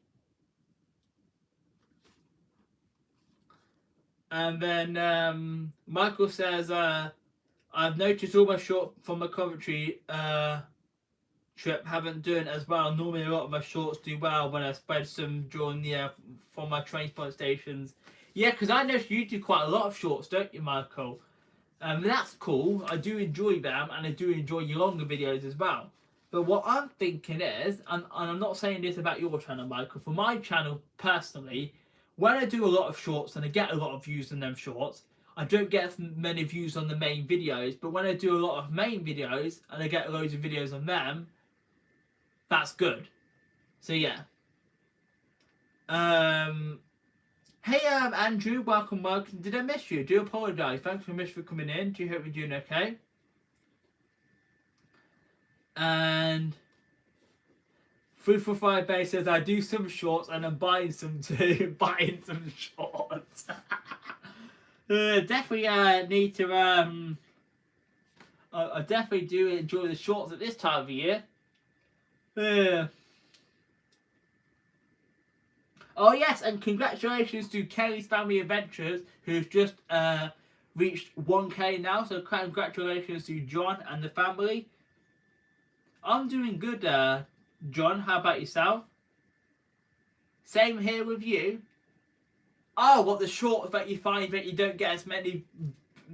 And then Michael says, I've noticed all my shorts from my Coventry trip haven't done as well. Normally a lot of my shorts do well when I spread some during the from my train spot stations. Yeah, because I noticed you do quite a lot of shorts, don't you, Michael? That's cool. I do enjoy them, and I do enjoy your longer videos as well. But what I'm thinking is, and I'm not saying this about your channel, Michael, for my channel personally, when I do a lot of shorts and I get a lot of views on them shorts, I don't get as many views on the main videos. But when I do a lot of main videos and I get loads of videos on them, that's good. So yeah. Hey Andrew, welcome. Did I miss you? Do apologise. Thanks very much for coming in. Do hope you're doing okay. And 345 Bay says I do some shorts and I'm buying some too. Buying some shorts. Definitely need to I definitely do enjoy the shorts at this time of year. Oh yes, and congratulations to Kelly's Family Adventures, who's just reached 1K now. So congratulations to John and the family. I'm doing good, John. How about yourself? Same here with you. Oh, what, the shorts that you find that you don't get as many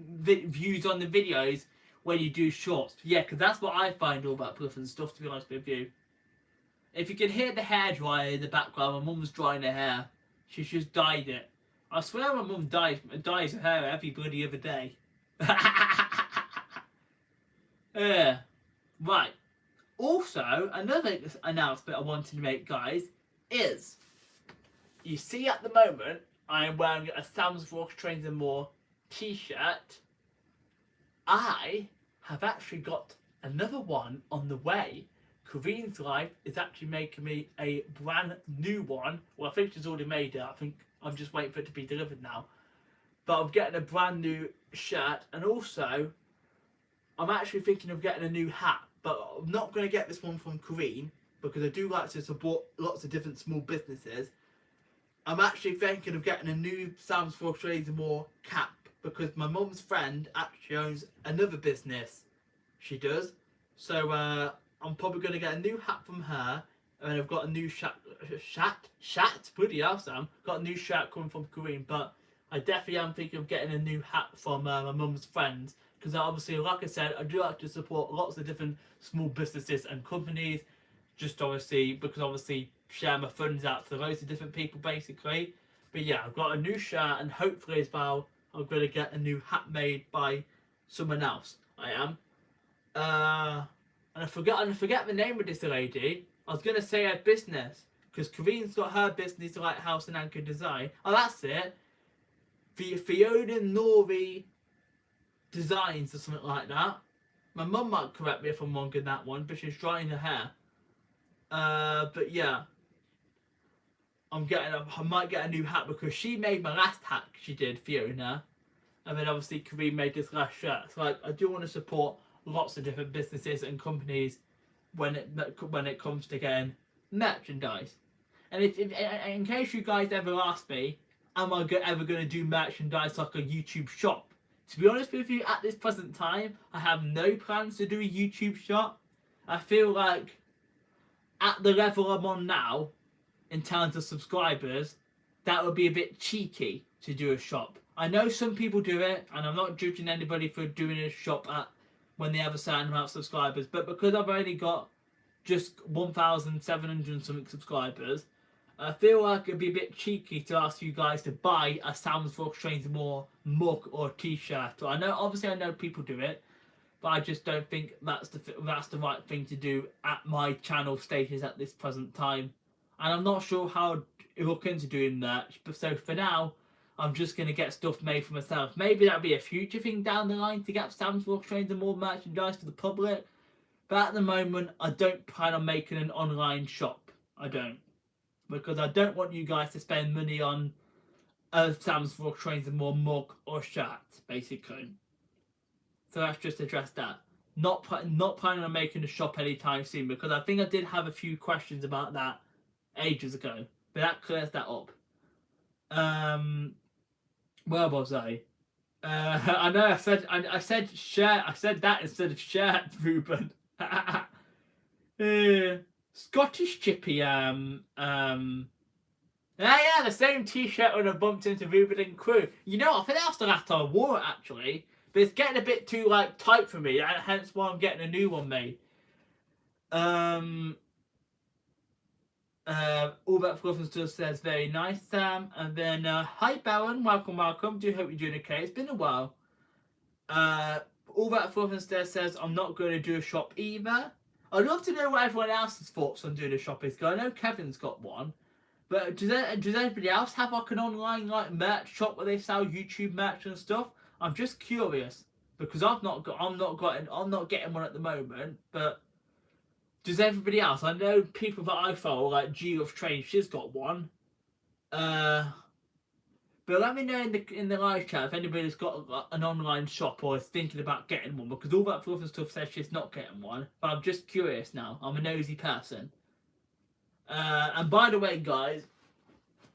views on the videos when you do shorts? Yeah, because that's what I find all about fluff and stuff, to be honest with you. If you can hear the hairdryer in the background, my mum's drying her hair. She's just dyed it. I swear my mum dyes her hair every bloody other day. Right. Also, another announcement I wanted to make, guys, is you see at the moment I am wearing a Sam's Vlogs Trains and More t-shirt. I have actually got another one on the way. Kareen's Life is actually making me a brand new one. Well, I think she's already made it. I think I'm just waiting for it to be delivered now. But I'm getting a brand new shirt, and also I'm actually thinking of getting a new hat. But I'm not going to get this one from Kareen because I do like to support lots of different small businesses. I'm actually thinking of getting a new Sam's Vlogs Trains and More cap because my mum's friend actually owns another business. She does. So I'm probably going to get a new hat from her, and I've got a new shat, bloody hell, Sam. Got a new shirt coming from Kareen, but I definitely am thinking of getting a new hat from my mum's friends, because obviously, like I said, I do like to support lots of different small businesses and companies, just obviously, because obviously share my funds out to loads of different people, basically. But yeah, I've got a new shirt, and hopefully as well, I'm going to get a new hat made by someone else. I am. And I forget the name of this lady. I was going to say her business, because Kareen's got her business, Lighthouse and Anchor Design. Oh, that's it. Fiona Nori Designs or something like that. My mum might correct me if I'm wrong in that one, but she's drying her hair. But yeah, I might get a new hat because she made my last hat. She did, Fiona, and then obviously Kareen made this last shirt. So like, I do want to support lots of different businesses and companies when it comes to getting merchandise. And if in case you guys ever ask me, am I ever going to do merchandise like a YouTube shop? To be honest with you, at this present time, I have no plans to do a YouTube shop. I feel like at the level I'm on now, in terms of subscribers, that would be a bit cheeky to do a shop. I know some people do it, and I'm not judging anybody for doing a shop when they have a certain amount of subscribers, but because I've only got just 1,700 something subscribers, I feel like it'd be a bit cheeky to ask you guys to buy a Sam's Vlog Trains More mug or t-shirt. I know people do it, but I just don't think that's the right thing to do at my channel status at this present time. And I'm not sure how to look into doing merch, but so for now, I'm just going to get stuff made for myself. Maybe that'll be a future thing down the line to get Sam's Vlog Trains and more merchandise to the public. But at the moment, I don't plan on making an online shop. I don't. Because I don't want you guys to spend money on a Sam's Vlog Trains and more mug or shirt, basically. So let's just address that. Not planning on making a shop anytime soon, because I think I did have a few questions about that ages ago. But that clears that up. Where was I? I know I said shirt. I said that instead of shirt, Ruben. Scottish Chippy. The same T-shirt when I bumped into Ruben and Crew. You know, I think that's the last time I wore it actually, but it's getting a bit too tight for me, and hence why I'm getting a new one made. All that fluff and stuff says very nice, Sam. And then hi Baron, welcome. Do hope you're doing okay. It's been a while. All that fluff and stuff says I'm not going to do a shop either. I'd love to know what everyone else's thoughts on doing a shop is. Because I know Kevin's got one, but does anybody else have like an online merch shop where they sell YouTube merch and stuff? I'm just curious because I'm not getting one at the moment, but. Does everybody else? I know people that I follow, like G of Train, she's got one. But let me know in the live chat if anybody's got an online shop or is thinking about getting one, because all that fluff and stuff says she's not getting one. But I'm just curious now. I'm a nosy person. And by the way, guys,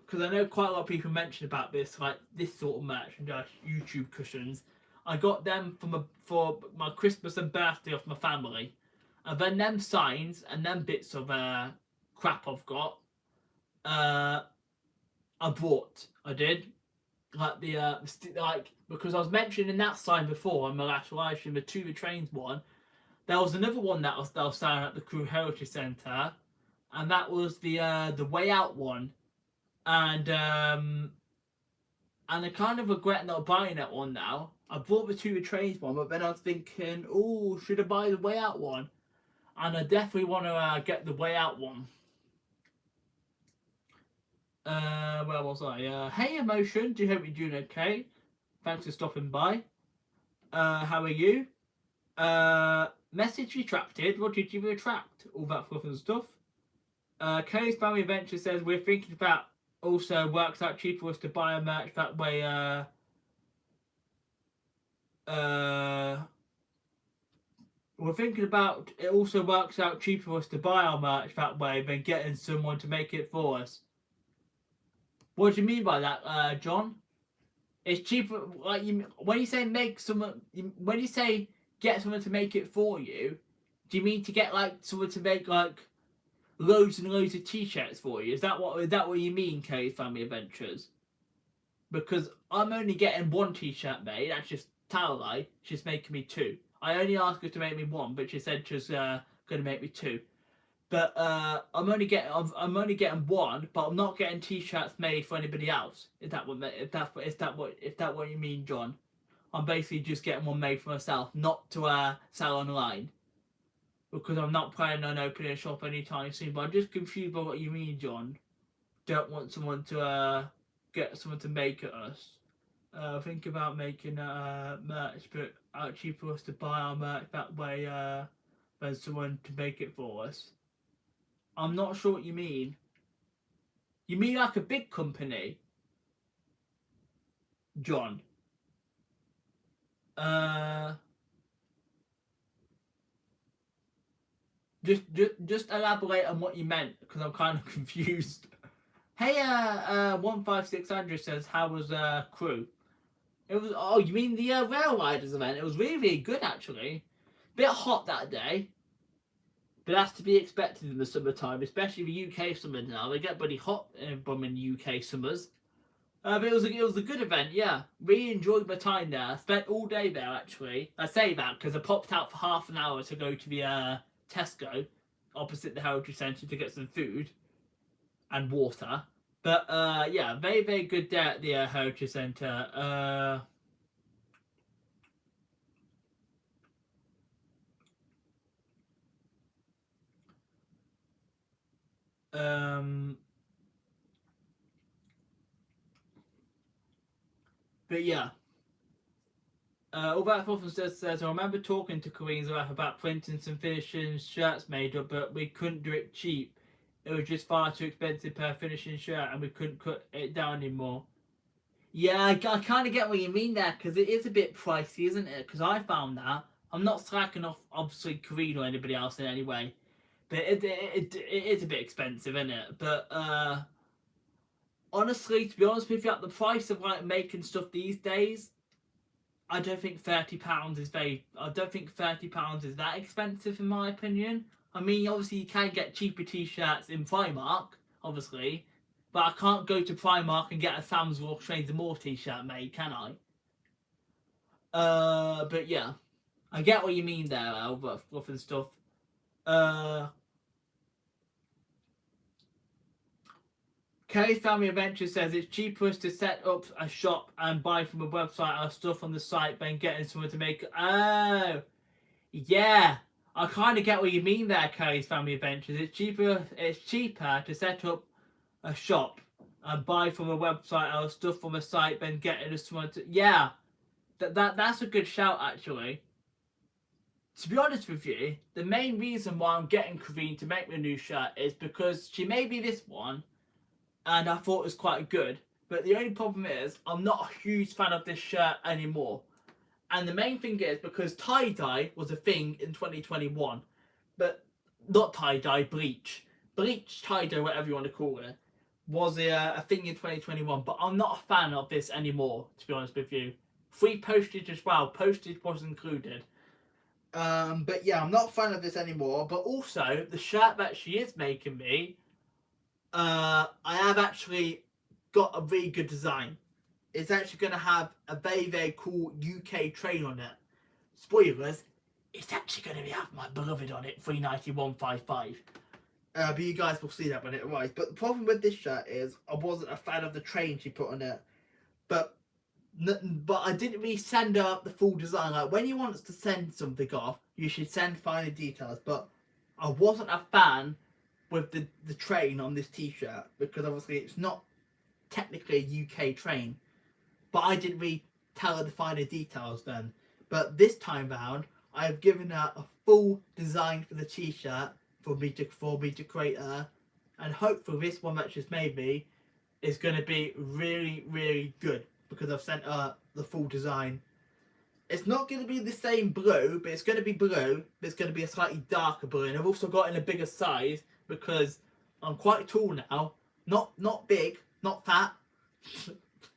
because I know quite a lot of people mentioned about this, like this sort of merchandise, YouTube cushions. I got them for my Christmas and birthday off my family. And then them signs and them bits of crap I've got, I bought. I did. Like because I was mentioning that sign before on my last live stream, the To The Trains one. There was another one that was selling at the Crew Heritage Centre, and that was the Way Out one. And I kind of regret not buying that one now. I bought the To The Trains one, but then I was thinking, oh, should I buy the Way Out one? And I definitely want to get the Way Out one. Where was I? Hey Emotion, do hope you're doing okay. Thanks for stopping by. How are you? Message retracted. What did you retract? All that fluff and stuff. Kelly's Family Adventure says we're thinking about also works out cheaper for us to buy a merch that way. We're thinking about it also works out cheaper for us to buy our merch that way than getting someone to make it for us. What do you mean by that, John? It's cheaper, like when you say make someone, when you say get someone to make it for you, do you mean to get someone to make loads and loads of t-shirts for you? Is that what you mean, Kelly's Family Adventures? Because I'm only getting one t-shirt made. That's just Talalai. She's making me two. I only asked her to make me one, but she said she's going to make me two. But I'm only getting one, but I'm not getting t-shirts made for anybody else. Is that what you mean, John? I'm basically just getting one made for myself, not to sell online. because I'm not planning on opening a shop anytime soon. But I'm just confused by what you mean, John. Don't want someone to get someone to make it us. Think about making merch, but actually for us to buy our merch that way than someone to make it for us. I'm not sure what you mean. You mean like a big company, John? Just elaborate on what you meant, because I'm kind of confused. Hey, 15600 says, how was crew? It was. Oh, you mean the Rail Riders event? It was really, really good actually. Bit hot that day, but that's to be expected in the summertime, especially the UK summer now. They get bloody hot in UK summers. But it was a good event, yeah. Really enjoyed my time there. I spent all day there actually. I say that because I popped out for half an hour to go to the Tesco opposite the Heritage Centre to get some food and water. But yeah, very, very good day at the Heritage Centre. But yeah. All that often says, I remember talking to Koreans about printing some finishing shirts made up, but we couldn't do it cheap. It was just far too expensive per finishing shirt, and we couldn't cut it down anymore. Yeah, I kind of get what you mean there, because it is a bit pricey, isn't it? Because I found that. I'm not slacking off, obviously, Korean or anybody else in any way, but it is a bit expensive, isn't it? But honestly, to be honest with you, at the price of like making stuff these days, I don't think £30 is very. I don't think £30 is that expensive in my opinion. I mean, obviously you can get cheaper T-shirts in Primark, obviously, but I can't go to Primark and get a Sam's Wolf Trains and More T-shirt made, can I? But yeah, I get what you mean there, Albert, fluff and stuff. Kelly's Family Adventure says it's cheaper to set up a shop and buy from a website our stuff on the site than getting someone to make. Oh, yeah. I kind of get what you mean there, Kelly's Family Adventures. It's cheaper. It's cheaper to set up a shop and buy from a website our stuff from a site than getting someone to. Yeah, that's a good shout actually. To be honest with you, the main reason why I'm getting Kareen to make me a new shirt is because she made me this one and I thought it was quite good. But the only problem is, I'm not a huge fan of this shirt anymore. And the main thing is because tie-dye was a thing in 2021. But not tie-dye, bleach. Bleach, tie-dye, whatever you want to call it, was a thing in 2021. But I'm not a fan of this anymore, to be honest with you. Free postage as well. Postage was included. But yeah, I'm not a fan of this anymore. But also, the shirt that she is making me, I have actually got a really good design. It's actually going to have a very, very cool UK train on it. Spoilers, it's actually going to have my beloved on it, 39155. But you guys will see that when it arrives. But the problem with this shirt is I wasn't a fan of the train she put on it. But I didn't really send her the full design. Like when you want to send something off, you should send finer details. But I wasn't a fan with the train on this t-shirt because obviously it's not technically a UK train, but I didn't really tell her the finer details then. But this time round I have given her a full design for the t-shirt for me to create her, and hopefully this one that she's made me is going to be really, really good because I've sent her the full design. It's not going to be the same blue, but it's going to be blue, but it's going to be a slightly darker blue, and I've also got in a bigger size because I'm quite tall now. Not big, not fat.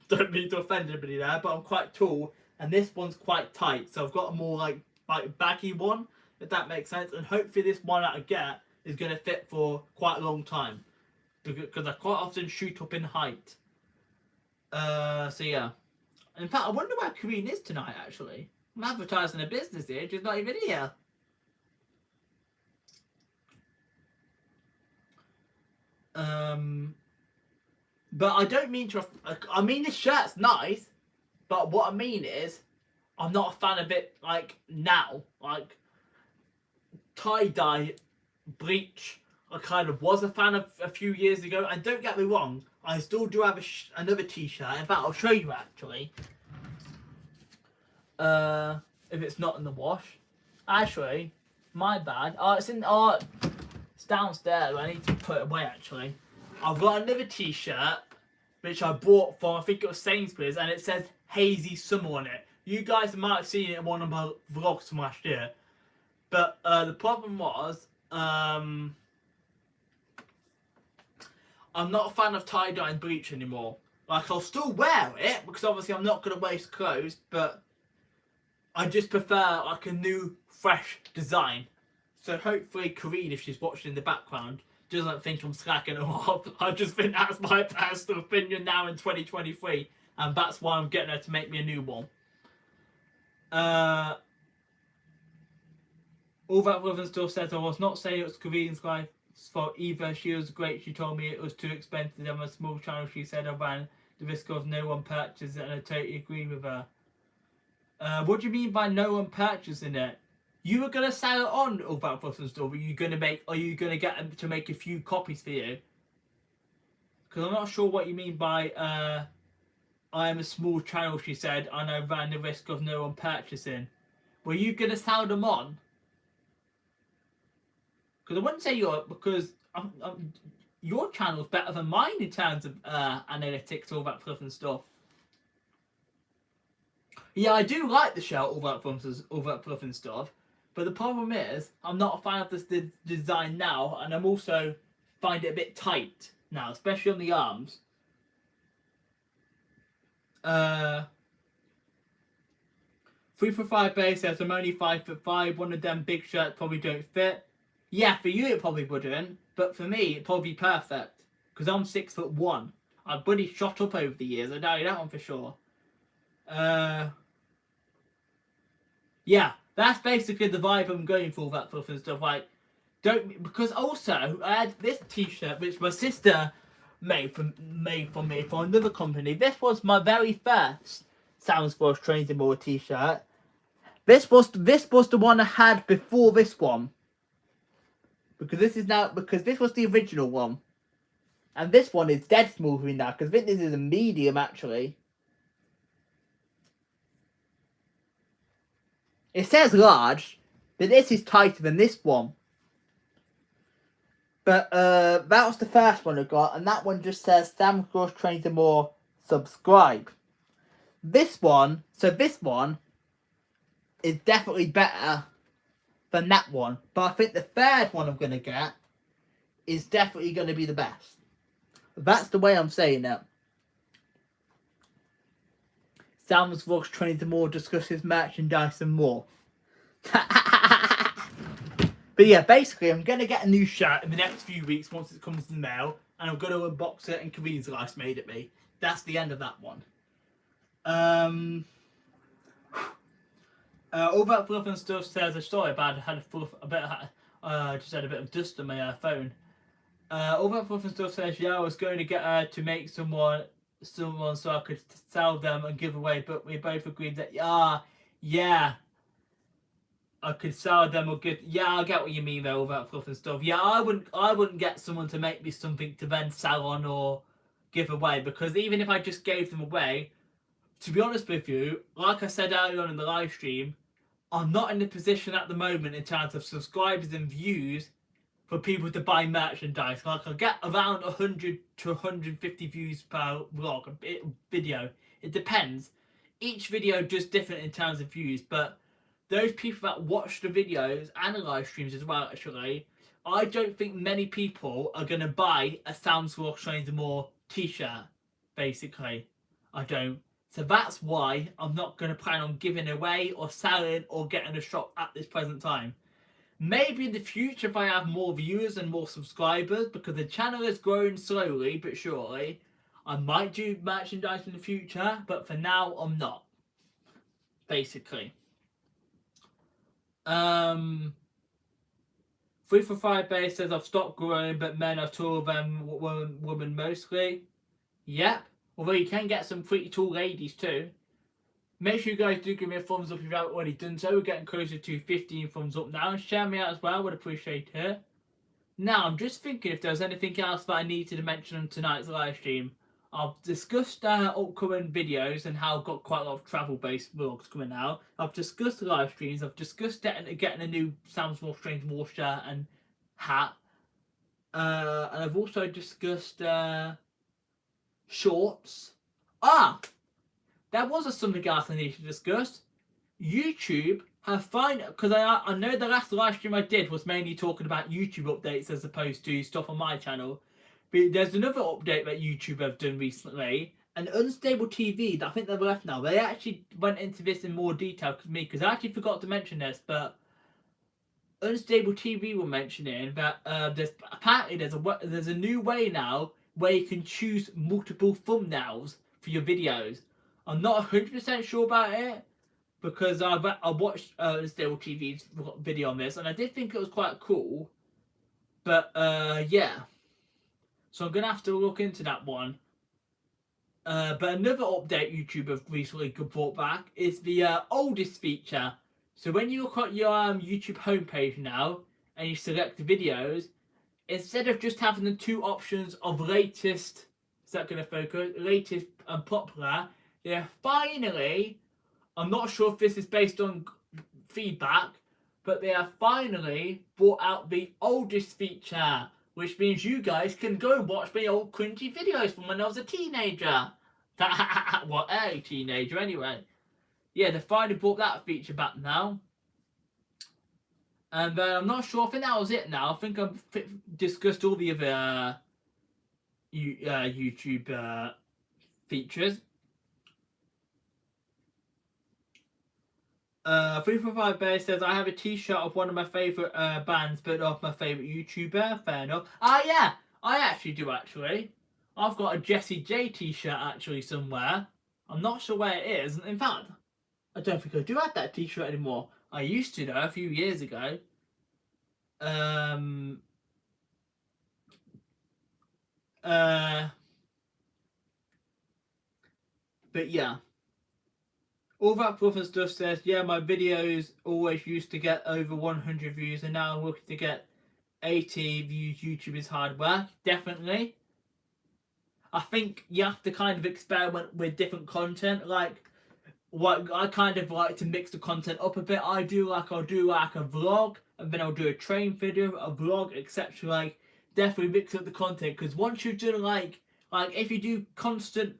Don't mean to offend anybody there, but I'm quite tall, and this one's quite tight. So I've got a more like baggy one, if that makes sense. And hopefully this one that I get is going to fit for quite a long time because I quite often shoot up in height. So yeah. In fact, I wonder where Kareen is tonight. Actually, I'm advertising a business here. She's not even here. But I don't mean to. I mean, this shirt's nice, but what I mean is, I'm not a fan of it. Like now, like tie-dye bleach I kind of was a fan of a few years ago. And don't get me wrong, I still do have another t-shirt. In fact, I'll show you actually. If it's not in the wash. Actually, my bad. It's downstairs. I need to put it away actually. I've got another t-shirt which I bought from, I think it was Sainsbury's, and it says Hazy Summer on it. You guys might have seen it in one of my vlogs from last year. But the problem was, I'm not a fan of tie-dye and bleach anymore. Like, I'll still wear it, because obviously I'm not going to waste clothes, but I just prefer, like, a new, fresh design. So hopefully Karine, if she's watching in the background, doesn't think I'm slacking her off. I just think that's my personal opinion now in 2023. And that's why I'm getting her to make me a new one. All that Love and Stuff says, I was not saying it was Karine's life's fault either. She was great. She told me it was too expensive. I'm a small channel. She said I ran the risk of no one purchasing it, and I totally agree with her. What do you mean by no one purchasing it? You were gonna sell it on All That Love and Stuff. Are you gonna get them to make a few copies for you? Because I'm not sure what you mean by I am a small channel, she said, and I ran the risk of no one purchasing. Were you going to sell them on? Because I wouldn't say because your channel's better than mine in terms of analytics, All That Fluff and Stuff. Yeah, I do like the show, All That Fluff and Stuff, but the problem is, I'm not a fan of this design now, and I'm also find it a bit tight now, especially on the arms. 3 for 5 base says I'm only 5'5". One of them big shirts probably don't fit. Yeah, for you it probably wouldn't, but for me it'd probably be perfect because I'm 6'1". I've bloody shot up over the years. I know that one for sure. Yeah, that's basically the vibe I'm going for. That stuff and stuff like because also I had this T-shirt which my sister made for me for another company. This was my very first Sounds Force Trains and More T-shirt. This was the one I had before this one. Because this was the original one. And this one is dead small for me now, because I think this is a medium actually. It says large, but this is tighter than this one. But that was the first one I got, and that one just says Sam Cross Trains and More, subscribe. This one is definitely better than that one. But I think the third one I'm going to get is definitely going to be the best. That's the way I'm saying it. Sam's Vlogs Trains and More discusses merchandise and more. But yeah, basically, I'm going to get a new shirt in the next few weeks once it comes in the mail. And I'm going to unbox it and Karine's Life made it me. That's the end of that one. All That Fluff and Stuff says a story about I just had a bit of dust on my phone. All That Fluff and Stuff says, yeah, I was going to get her to make someone so I could sell them and give away, but we both agreed that yeah, I could sell them or give. Yeah, I get what you mean though, All That Fluff and Stuff. Yeah, I wouldn't get someone to make me something to then sell on or give away, because even if I just gave them away, to be honest with you, like I said earlier on in the live stream, I'm not in the position at the moment in terms of subscribers and views for people to buy merchandise. Like, I get around 100 to 150 views per vlog, video. It depends. Each video just different in terms of views, but those people that watch the videos and the live streams as well, actually, I don't think many people are going to buy a Sam's Vlogs Trains and More t-shirt, basically. I don't. So that's why I'm not going to plan on giving away or selling or getting a shop at this present time. Maybe in the future if I have more viewers and more subscribers, because the channel is growing slowly but surely, I might do merchandise in the future, but for now I'm not. Basically. 3 for 5 base says I've stopped growing, but men are taller than women mostly. Yep. Although you can get some pretty tall ladies too. Make sure you guys do give me a thumbs up if you haven't already done so. We're getting closer to 15 thumbs up now. And share me out as well, would appreciate it. Now, I'm just thinking if there's anything else that I needed to mention on tonight's live stream. I've discussed upcoming videos and how I've got quite a lot of travel-based vlogs coming out. I've discussed live streams. I've discussed getting a new Sam Small Strange War shirt and hat. And I've also discussed shorts. There was something else I needed to discuss. YouTube have because I know the last live stream I did was mainly talking about YouTube updates as opposed to stuff on my channel. But there's another update that YouTube have done recently, and Unstable TV. I think they've left now. They actually went into this in more detail than me because I actually forgot to mention this, but Unstable TV were mentioning that there's a new way now where you can choose multiple thumbnails for your videos. I'm not 100% sure about it because I watched Unstable TV's video on this and I did think it was quite cool. But yeah, so I'm gonna have to look into that one. But another update YouTube have recently brought back is the oldest feature. So when you look at your YouTube homepage now and you select the videos, instead of just having the two options of latest, is that going to focus? Latest and popular, they're finally, I'm not sure if this is based on feedback, but they have finally brought out the oldest feature, which means you guys can go and watch my old cringy videos from when I was a teenager. Well, a teenager anyway. Yeah, they finally brought that feature back now. And I'm not sure, I think that was it now. I think I've discussed all the other YouTube features. 345 Bear says, I have a t-shirt of one of my favourite bands, but not my favourite YouTuber. Fair enough. Yeah, I actually do actually. I've got a Jessie J t-shirt actually somewhere. I'm not sure where it is. In fact, I don't think I do have that t-shirt anymore. I used to though, a few years ago. But yeah. All that fluff and stuff says, yeah, my videos always used to get over 100 views and now I'm looking to get 80 views. YouTube is hard work. Definitely. I think you have to kind of experiment with different content. Like, what I kind of like to mix the content up a bit. I'll do like a vlog, and then I'll do a train video, a vlog, etc. Like, definitely mix up the content because once you've done like if you do constant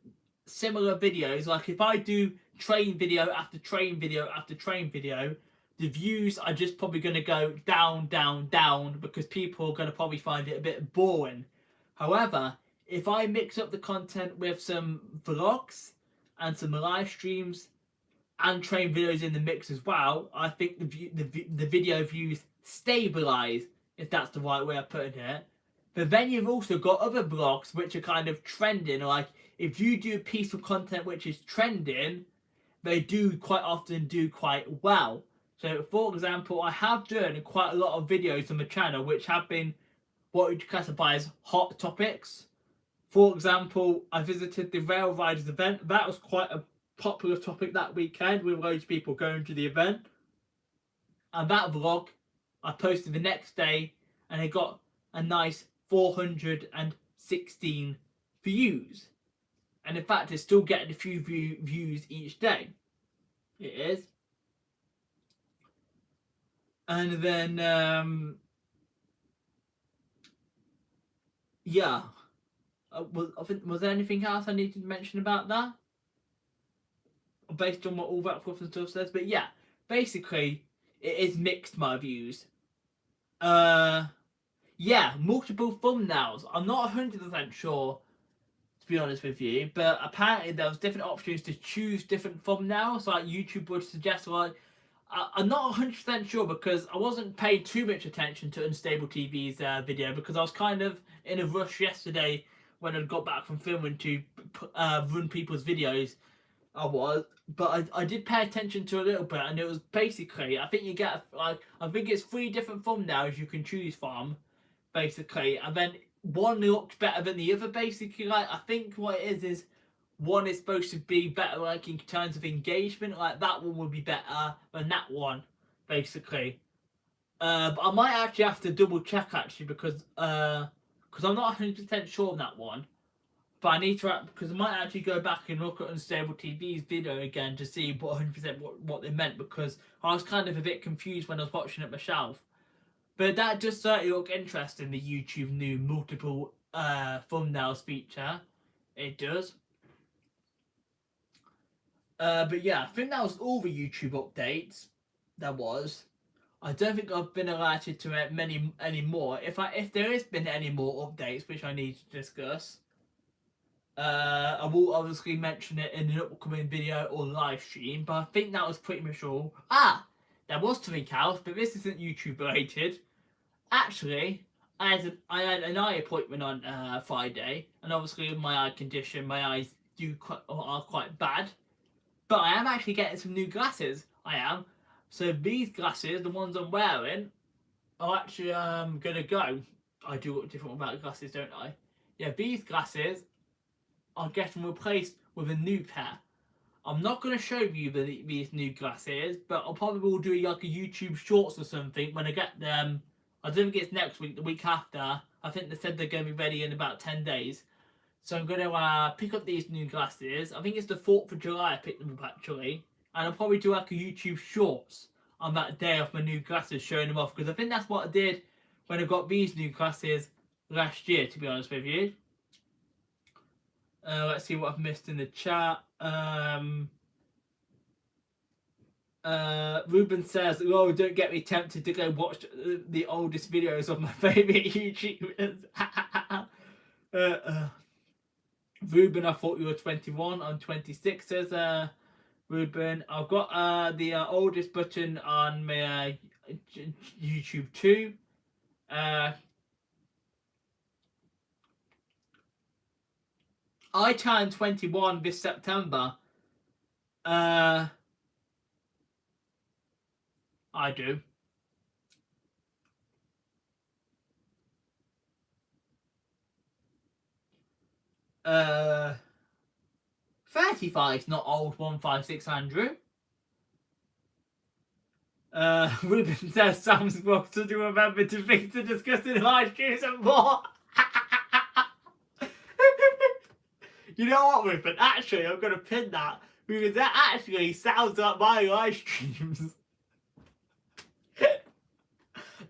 similar videos, like if I do train video after train video after train video, the views are just probably going to go down, down, down because people are going to probably find it a bit boring. However, if I mix up the content with some vlogs and some live streams and train videos in the mix as well, I think the video views stabilize, if that's the right way of putting it. But then you've also got other vlogs which are kind of trending. Like if you do a piece of content which is trending, they do quite often do quite well. So for example, I have done quite a lot of videos on the channel which have been what you'd classify as hot topics. For example, I visited the Rail Riders event. That was quite a popular topic that weekend with loads of people going to the event. And that vlog I posted the next day and it got a nice 416 views. And in fact, it's still getting a few views each day. It is. And then, yeah. Was there anything else I needed to mention about that? Based on what all that stuff and stuff says. But yeah, basically, it is mixed, my views. Yeah, multiple thumbnails. I'm not 100% sure, to be honest with you, but apparently there was different options to choose different thumbnails. Like YouTube would suggest, like, I'm not 100% sure because I wasn't paying too much attention to Unstable TV's video because I was kind of in a rush yesterday when I got back from filming to run people's videos. But I did pay attention to a little bit, and it was basically, I think you get I think it's 3 different thumbnails you can choose from, basically, and then one looks better than the other, basically. Like I think what it is one is supposed to be better, like in terms of engagement. Like that one will be better than that one, basically. But I might actually have to double check actually because I'm not 100% sure on that one. But I need to, because I might actually go back and look at Unstable TV's video again to see what 100% what they meant, because I was kind of a bit confused when I was watching it myself. But that does certainly look interesting, the YouTube new multiple thumbnails feature. It does. But yeah, I think that was all the YouTube updates there was. I don't think I've been alerted to any more. If there has been any more updates which I need to discuss, I will obviously mention it in an upcoming video or live stream. But I think that was pretty much all. There was something else, but this isn't YouTube related. Actually, I had an eye appointment on Friday, and obviously with my eye condition, my eyes are quite bad. But I am actually getting some new glasses. I am. So these glasses, the ones I'm wearing, are actually gonna go. I do look different about glasses, don't I? Yeah, these glasses are getting replaced with a new pair. I'm not going to show you these new glasses, but I'll probably do like a YouTube shorts or something when I get them. I don't think it's next week, the week after. I think they said they're going to be ready in about 10 days. So I'm going to pick up these new glasses. I think it's the 4th of July I picked them up actually. And I'll probably do like a YouTube shorts on that day of my new glasses, showing them off. Because I think that's what I did when I got these new glasses last year, to be honest with you. Let's see what I've missed in the chat. Ruben says, "Oh, don't get me tempted to go watch the oldest videos of my favourite YouTubers." Ruben, I thought you were 21. I'm 26. Says Ruben. I've got the oldest button on my YouTube too. I turned 21 this September. I do. 35 is not old. 156 Andrew. Ruben says Sam's book to remember to think to discuss in live streams and more. You know what, Ruben? Actually, I'm going to pin that because that actually sounds like my live streams.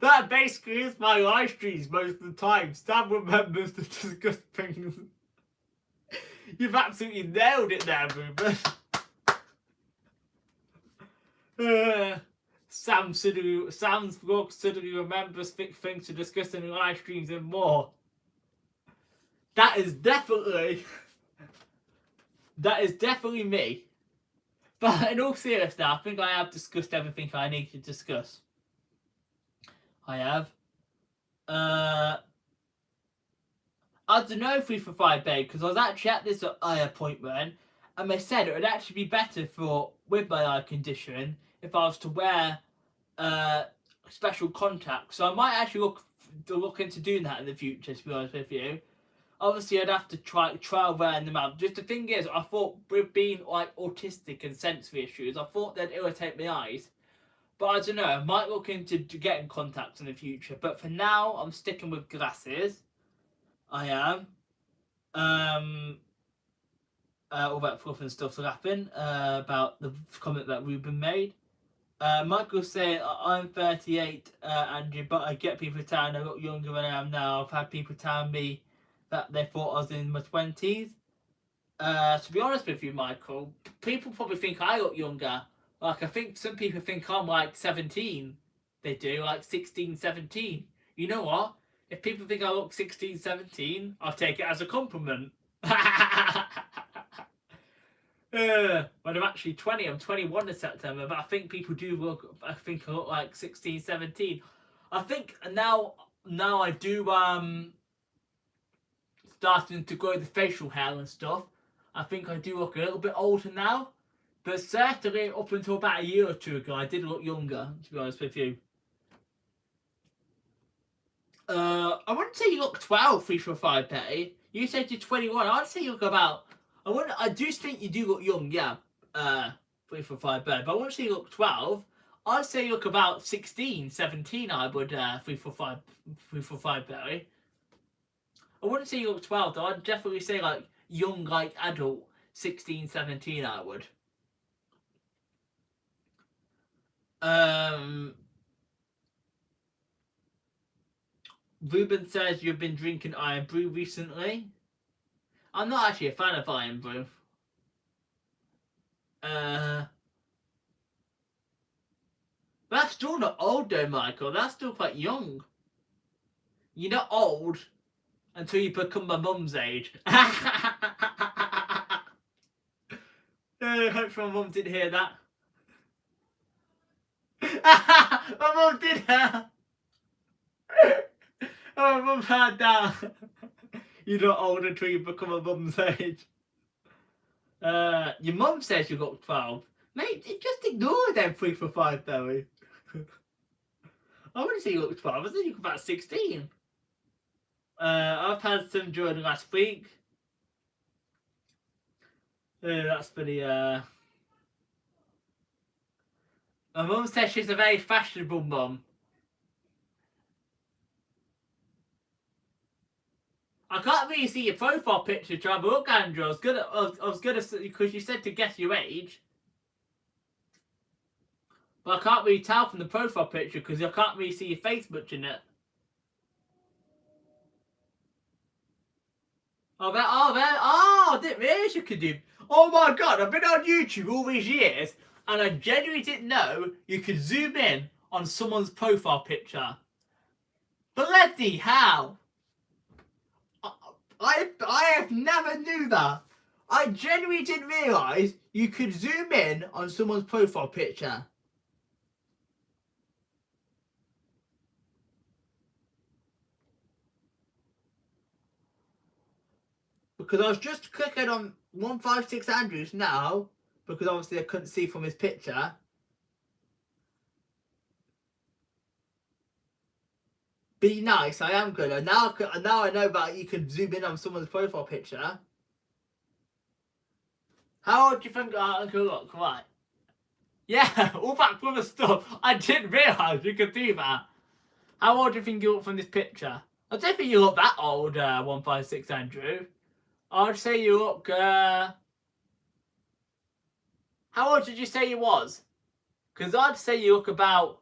That basically is my live streams most of the time. Sam remembers to discuss things. You've absolutely nailed it there, Ruben. Sam's vlog suddenly remembers things to discuss in live streams and more. That is definitely me. But in all seriousness, I think I have discussed everything I need to discuss. I have. I don't know 3 for 5 day, because I was actually at this eye appointment and they said it would actually be better with my eye condition if I was to wear special contacts. So I might actually look into doing that in the future, to be honest with you. Obviously, I'd have to try wearing them out. Just the thing is, I thought with being like autistic and sensory issues, I thought they'd irritate my eyes. But I don't know, I might look into getting contacts in the future. But for now, I'm sticking with glasses. I am. All that fluff and stuff's laughing about the comment that Ruben made. Michael saying, I'm 38, Andrew, but I get people telling I look younger than I am now. I've had people telling me that they thought I was in my 20s. To be honest with you, Michael, people probably think I look younger. Like, I think some people think I'm like 17. They do, like 16, 17. You know what? If people think I look 16, 17, I'll take it as a compliment. When I'm actually 20, I'm 21 in September, but I think people do look, I look like 16, 17. I think now I do, starting to grow the facial hair and stuff. I think I do look a little bit older now. But certainly up until about a year or two ago, I did look younger, to be honest with you. I wouldn't say you look 12, 3 for 5 day. You said you're 21. I'd say you look about I do think you do look young, yeah. 345 Berry. But I wouldn't say you look 12. I'd say you look about 16, 17, I would, 345 Berry. I wouldn't say you look 12 though. I'd definitely say like young, like adult, 16, 17, I would. Ruben says you've been drinking Iron Brew recently. I'm not actually a fan of Iron Brew. That's still not old though, Michael. That's still quite young. You're not old until you become my mum's age. I hope my mum didn't hear that. My mum did that. Oh, my mum heard that. You're not old until you become a mum's age. Your mum says you got 12. Mate, just ignore them 345 Berry. I wouldn't say you look 12. I think you look about 16. I've had some during last week. That's pretty. My mum says she's a very fashionable mum. I can't really see your profile picture to have a look, Andrew. I was gonna because you said to guess your age. But I can't really tell from the profile picture because I can't really see your face much in it. I didn't realise you could do. Oh my god, I've been on YouTube all these years and I genuinely didn't know you could zoom in on someone's profile picture. Bloody hell! I have never knew that. I genuinely didn't realise you could zoom in on someone's profile picture. Because I was just clicking on 156 Andrews now, because obviously I couldn't see from his picture. Be nice, I am good. And now I know that you can zoom in on someone's profile picture. How old do you think I could look? Right. Yeah, all that other stuff. I didn't realise you could do that. How old do you think you look from this picture? I don't think you look that old, 156 Andrew. I'd say you look, how old did you say you was? Because I'd say you look about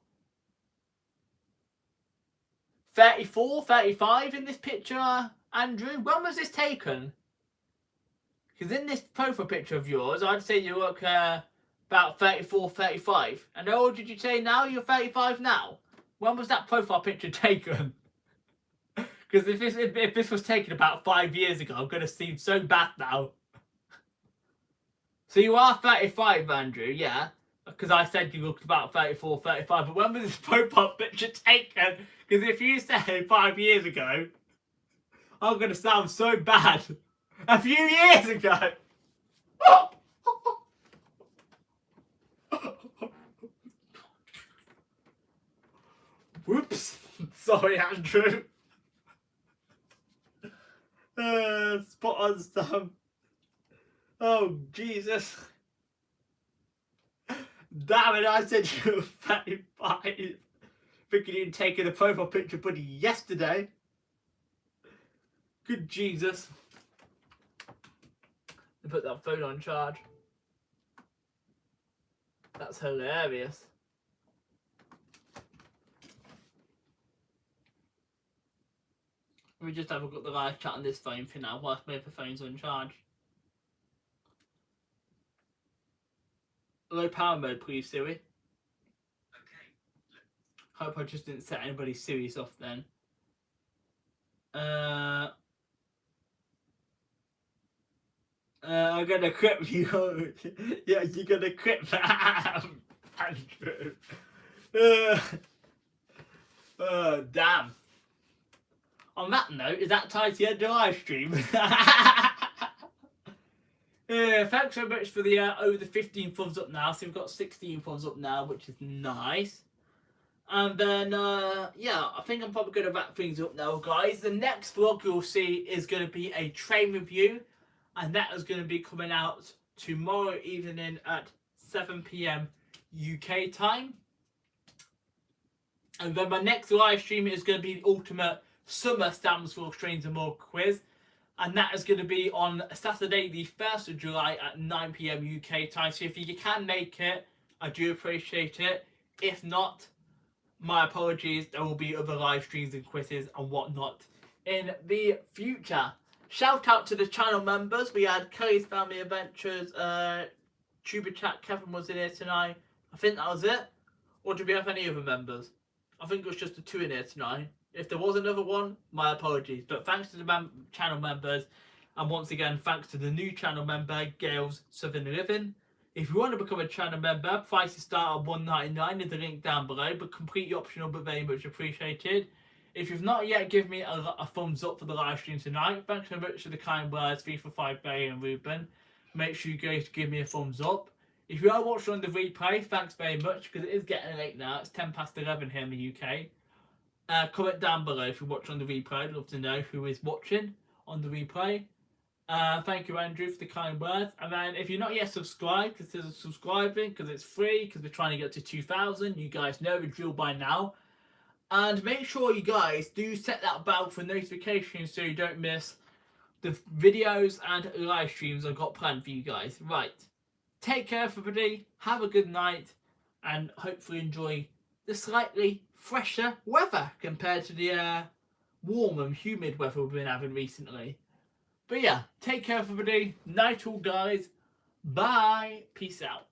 34, 35 in this picture, Andrew. When was this taken? Because in this profile picture of yours, I'd say you look about 34, 35. And how old did you say now? You're 35 now. When was that profile picture taken? Because if this was taken about 5 years ago, I'm going to seem so bad now. So you are 35, Andrew, yeah. Because I said you looked about 34, 35. But when was this profile picture taken? Because if you say 5 years ago, I'm going to sound so bad. A few years ago. Whoops. Sorry, Andrew. Spot on, Sam. Oh, Jesus. Damn it, I said you were 35. Thinking you'd taken the profile picture buddy yesterday. Good Jesus. And put that phone on charge. That's hilarious. Let me just have a look at the live chat on this phone for now whilst my other phone's on charge. Low power mode, please, Siri. Okay. Hope I just didn't set anybody's Siri's off then. I'm gonna quit you. Yeah, you're gonna quit that, Andrew. Damn. On that note, is that time to end the live stream? Thanks so much for the over the 15 thumbs up now. So we've got 16 thumbs up now, which is nice. And then, yeah, I think I'm probably going to wrap things up now, guys. The next vlog you'll see is going to be a train review. and that is going to be coming out tomorrow evening at 7 p.m. UK time. And then my next live stream is going to be the Ultimate Summer Stamsville Strains and More quiz. And that is going to be on Saturday, the 1st of July at 9 p.m. UK time. So if you can make it, I do appreciate it. If not, my apologies. There will be other live streams and quizzes and whatnot in the future. Shout out to the channel members. We had Kelly's Family Adventures, Tuber Chat, Kevin was in here tonight. I think that was it. Or did we have any other members? I think it was just the 2 in here tonight. If there was another one, my apologies. But thanks to the channel members. And once again, thanks to the new channel member, Gales Southern Living. If you want to become a channel member, prices start at $1.99. There's a link down below. But completely optional, but very much appreciated. If you've not yet given me a thumbs up for the live stream tonight, thanks so much for the kind words, 3 for 5 Barry and Ruben. Make sure you guys give me a thumbs up. If you are watching on the replay, thanks very much, because it is getting late now. It's 10 past 11 here in the UK. Comment down below if you watch on the replay. I'd love to know who is watching on the replay. Thank you, Andrew, for the kind words. And then if you're not yet subscribed, consider subscribing, because it's free, because we're trying to get to 2,000. You guys know the drill by now. And make sure you guys do set that bell for notifications so you don't miss the videos and live streams I've got planned for you guys. Right. Take care, everybody. Have a good night. And hopefully enjoy the slightly fresher weather compared to the warm and humid weather we've been having recently. But yeah, take care, everybody. Night all, guys. Bye. Peace out.